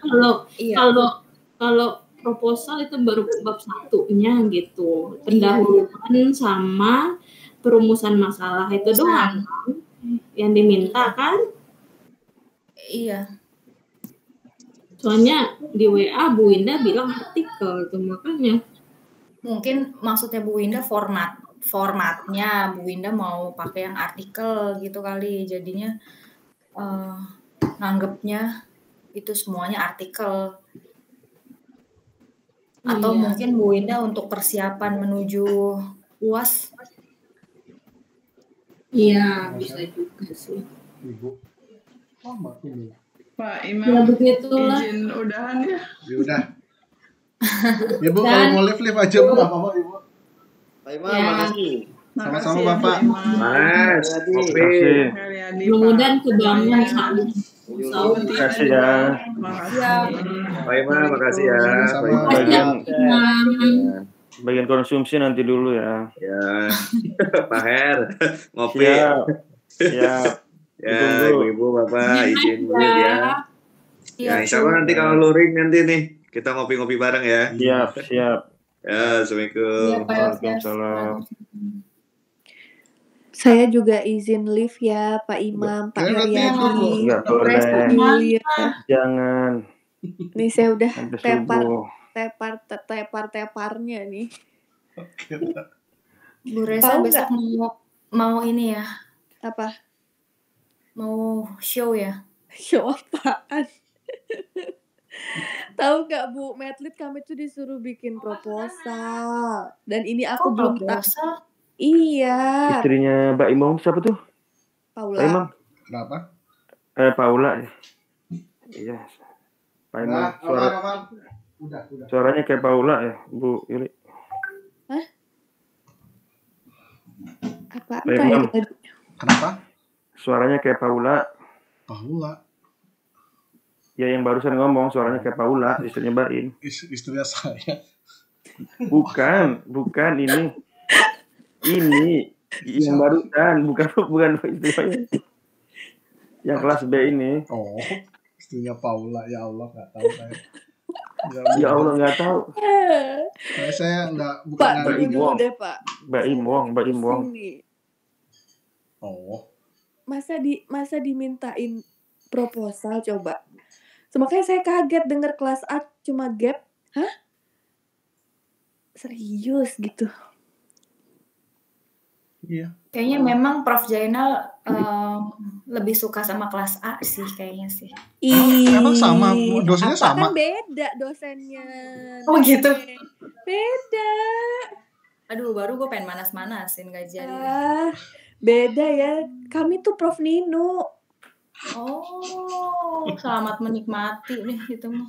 Kalau proposal itu baru bab satunya gitu, pendahuluan sama perumusan masalah itu doang kan yang diminta kan? Iya. Soalnya di WA Bu Winda bilang artikel itu makanya. Mungkin maksudnya Bu Winda formatnya Bu Winda mau pakai yang artikel gitu kali, jadinya nganggepnya itu semuanya artikel. Atau mungkin Bu Winda untuk persiapan menuju UAS. Iya, bisa juga sih. Ibu. Pak Imam, ya begitulah. Izin udahan ya. Ya udah. Ya Bu, kalau mau live aja Bu, nggak apa-apa Ibu. Pak Imam, makasih. Sama-sama Bapak. Mas, kopi. Mudah-mudahan kebangun sama. Terima kasih ya. Pak Imam, makasih ya. Bagian konsumsi nanti dulu ya. Ya, Pak Her, ngopi. Siap. Ya, ibu-ibu, bapak, izin dulu ya. Ya, insya Allah nanti kalau luring nanti nih, kita ngopi-ngopi bareng ya. Siap. Ya, Assalamualaikum. Waalaikumsalam. Saya juga izin live ya, Pak Imam, Pak Haryadi. Enggak boleh. Jangan. Nih saya udah tepar-teparnya nih. Bu Reza besok mau ini ya. Apa? Mau show ya? Show apaan? Tahu gak Bu, Medlit kami tuh disuruh bikin proposal. Dan ini aku belum proposal. Iya. Istrinya Mbak Imam siapa tuh? Paula. Pak Imam. Kenapa? Paula. Iya. Pak Imam. Udah. Suaranya kayak Paula ya, Bu Yuli. Hah? Apa? Pak Imam. Kenapa? Suaranya kayak Paula. Paula. Ya yang barusan ngomong suaranya kayak Paula, istrinya Mbak In. Istrinya saya. Bukan ini. Ini yang barusan, bukan istri saya. Yang kelas B ini. Oh, istrinya Paula, ya Allah nggak tahu saya. Ya Allah nggak tahu. Saya nggak bukan Pak, dulu deh Pak. Mbak Imwong. Oh. Masa dimintain proposal coba. Makanya saya kaget dengar kelas A cuma gap. Hah? Serius gitu. Iya. Kayaknya memang Prof Jainal lebih suka sama kelas A sih kayaknya sih. Emang sama, dosennya sama? Kan beda dosennya. Oh gitu? Beda. Aduh, baru gue pengen manas-manasin gak jadi. Beda ya. Kami tuh Prof Nino. Oh, selamat menikmati nih itu mah.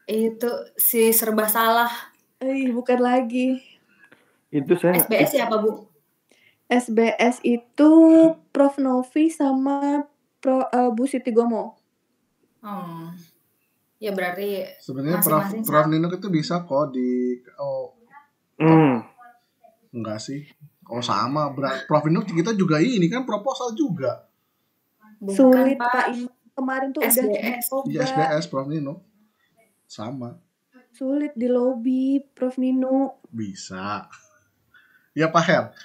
Itu si serba salah. Bukan lagi. Itu saya. SBS siapa, Bu? SBS itu Prof Novi sama Bu Siti Gomo. Ya berarti sebenarnya Prof Nino itu bisa kok di enggak sih. Oh sama, Prof Nino kita juga ini kan proposal juga. Bukan, sulit Pak Imam kemarin tuh SBS. udah Iya SBS Prof Nino. Sama. Sulit di lobby Prof Nino. Bisa. Ya Pak Her.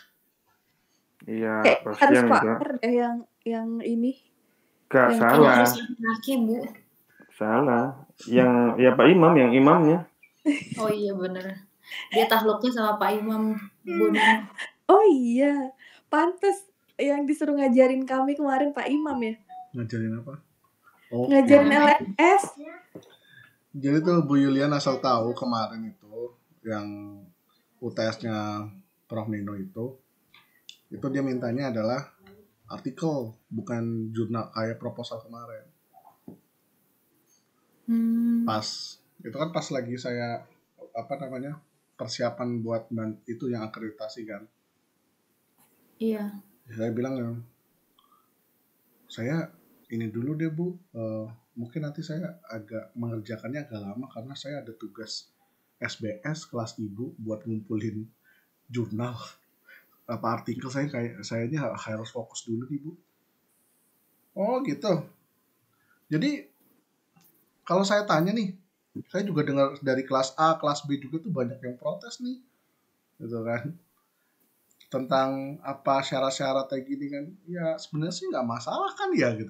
Iya, harus Pak Her deh yang ini. Gak salah. Laki, Bu. Salah. Yang ya Pak Imam yang imamnya. Oh iya bener. Dia tahluknya sama Pak Imam Bu. Oh iya, pantes yang disuruh ngajarin kami kemarin Pak Imam ya. Ngajarin apa? Oh, ngajarin LS. Jadi tuh Bu Yulian asal tahu kemarin itu yang UTS-nya Prof Nino itu dia mintanya adalah artikel, bukan jurnal kayak proposal kemarin. Pas itu kan pas lagi saya persiapan buat itu yang akreditasi kan. Iya. Saya bilang ya, saya ini dulu deh Bu, mungkin nanti saya agak mengerjakannya agak lama karena saya ada tugas SBS kelas ibu buat ngumpulin jurnal artikel sayanya harus fokus dulu nih Bu. Oh gitu. Jadi kalau saya tanya nih, saya juga dengar dari kelas A, kelas B juga tuh banyak yang protes nih, gitu kan, tentang apa syarat-syarat kayak gini kan. Ya sebenarnya sih nggak masalah kan ya gitu.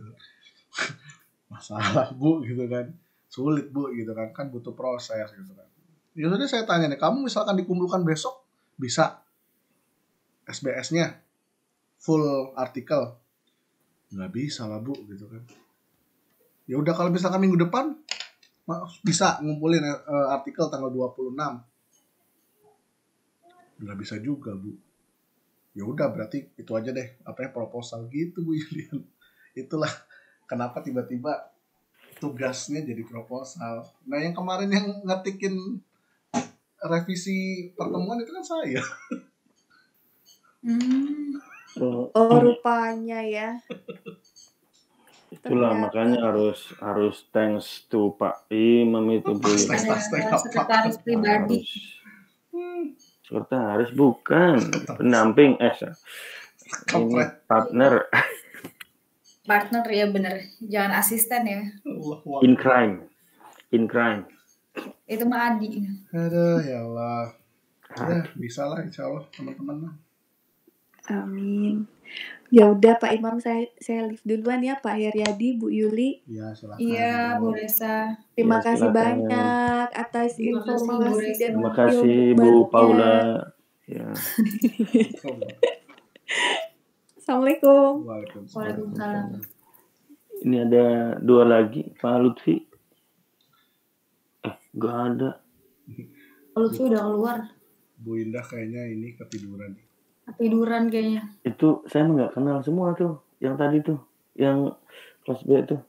Masalah Bu gitu kan, sulit Bu gitu kan butuh proses gitu kan. Ya sudah saya tanya nih, kamu misalkan dikumpulkan besok bisa SBS-nya full artikel? Nggak bisa lah Bu gitu kan. Ya udah kalau misalkan minggu depan bisa ngumpulin artikel tanggal 26. Nggak bisa juga Bu. Ya udah berarti itu aja deh, proposal gitu Bu Yulian. Itulah kenapa tiba-tiba tugasnya jadi proposal. Nah yang kemarin yang ngetikin revisi pertemuan itu kan saya. Oh rupanya ya. Itulah makanya harus thanks to Pak Imam itu Bu. Sekretaris pribadi. Sekretaris bukan pendamping ini partner. Partner ya bener, jangan asisten ya. In crime. Itu mah Adi. Aduh ya Allah. Ya bisa lah insya Allah teman-teman. Amin. Ya udah Pak Imam saya live duluan ya Pak Heriadi, Bu Yuli. Iya silakan. Iya Bu Resa. Terima kasih banyak atas informasi dan terima kasih Bu Paula. Ya. Assalamualaikum. Waalaikumsalam. Ini ada 2 lagi Pak Lutfi. Gak ada. Pak Lutfi udah keluar. Bu Indah kayaknya ini ketiduran. Ketiduran kayaknya. Itu saya nggak kenal semua tuh. Yang tadi tuh, yang kelas B tuh.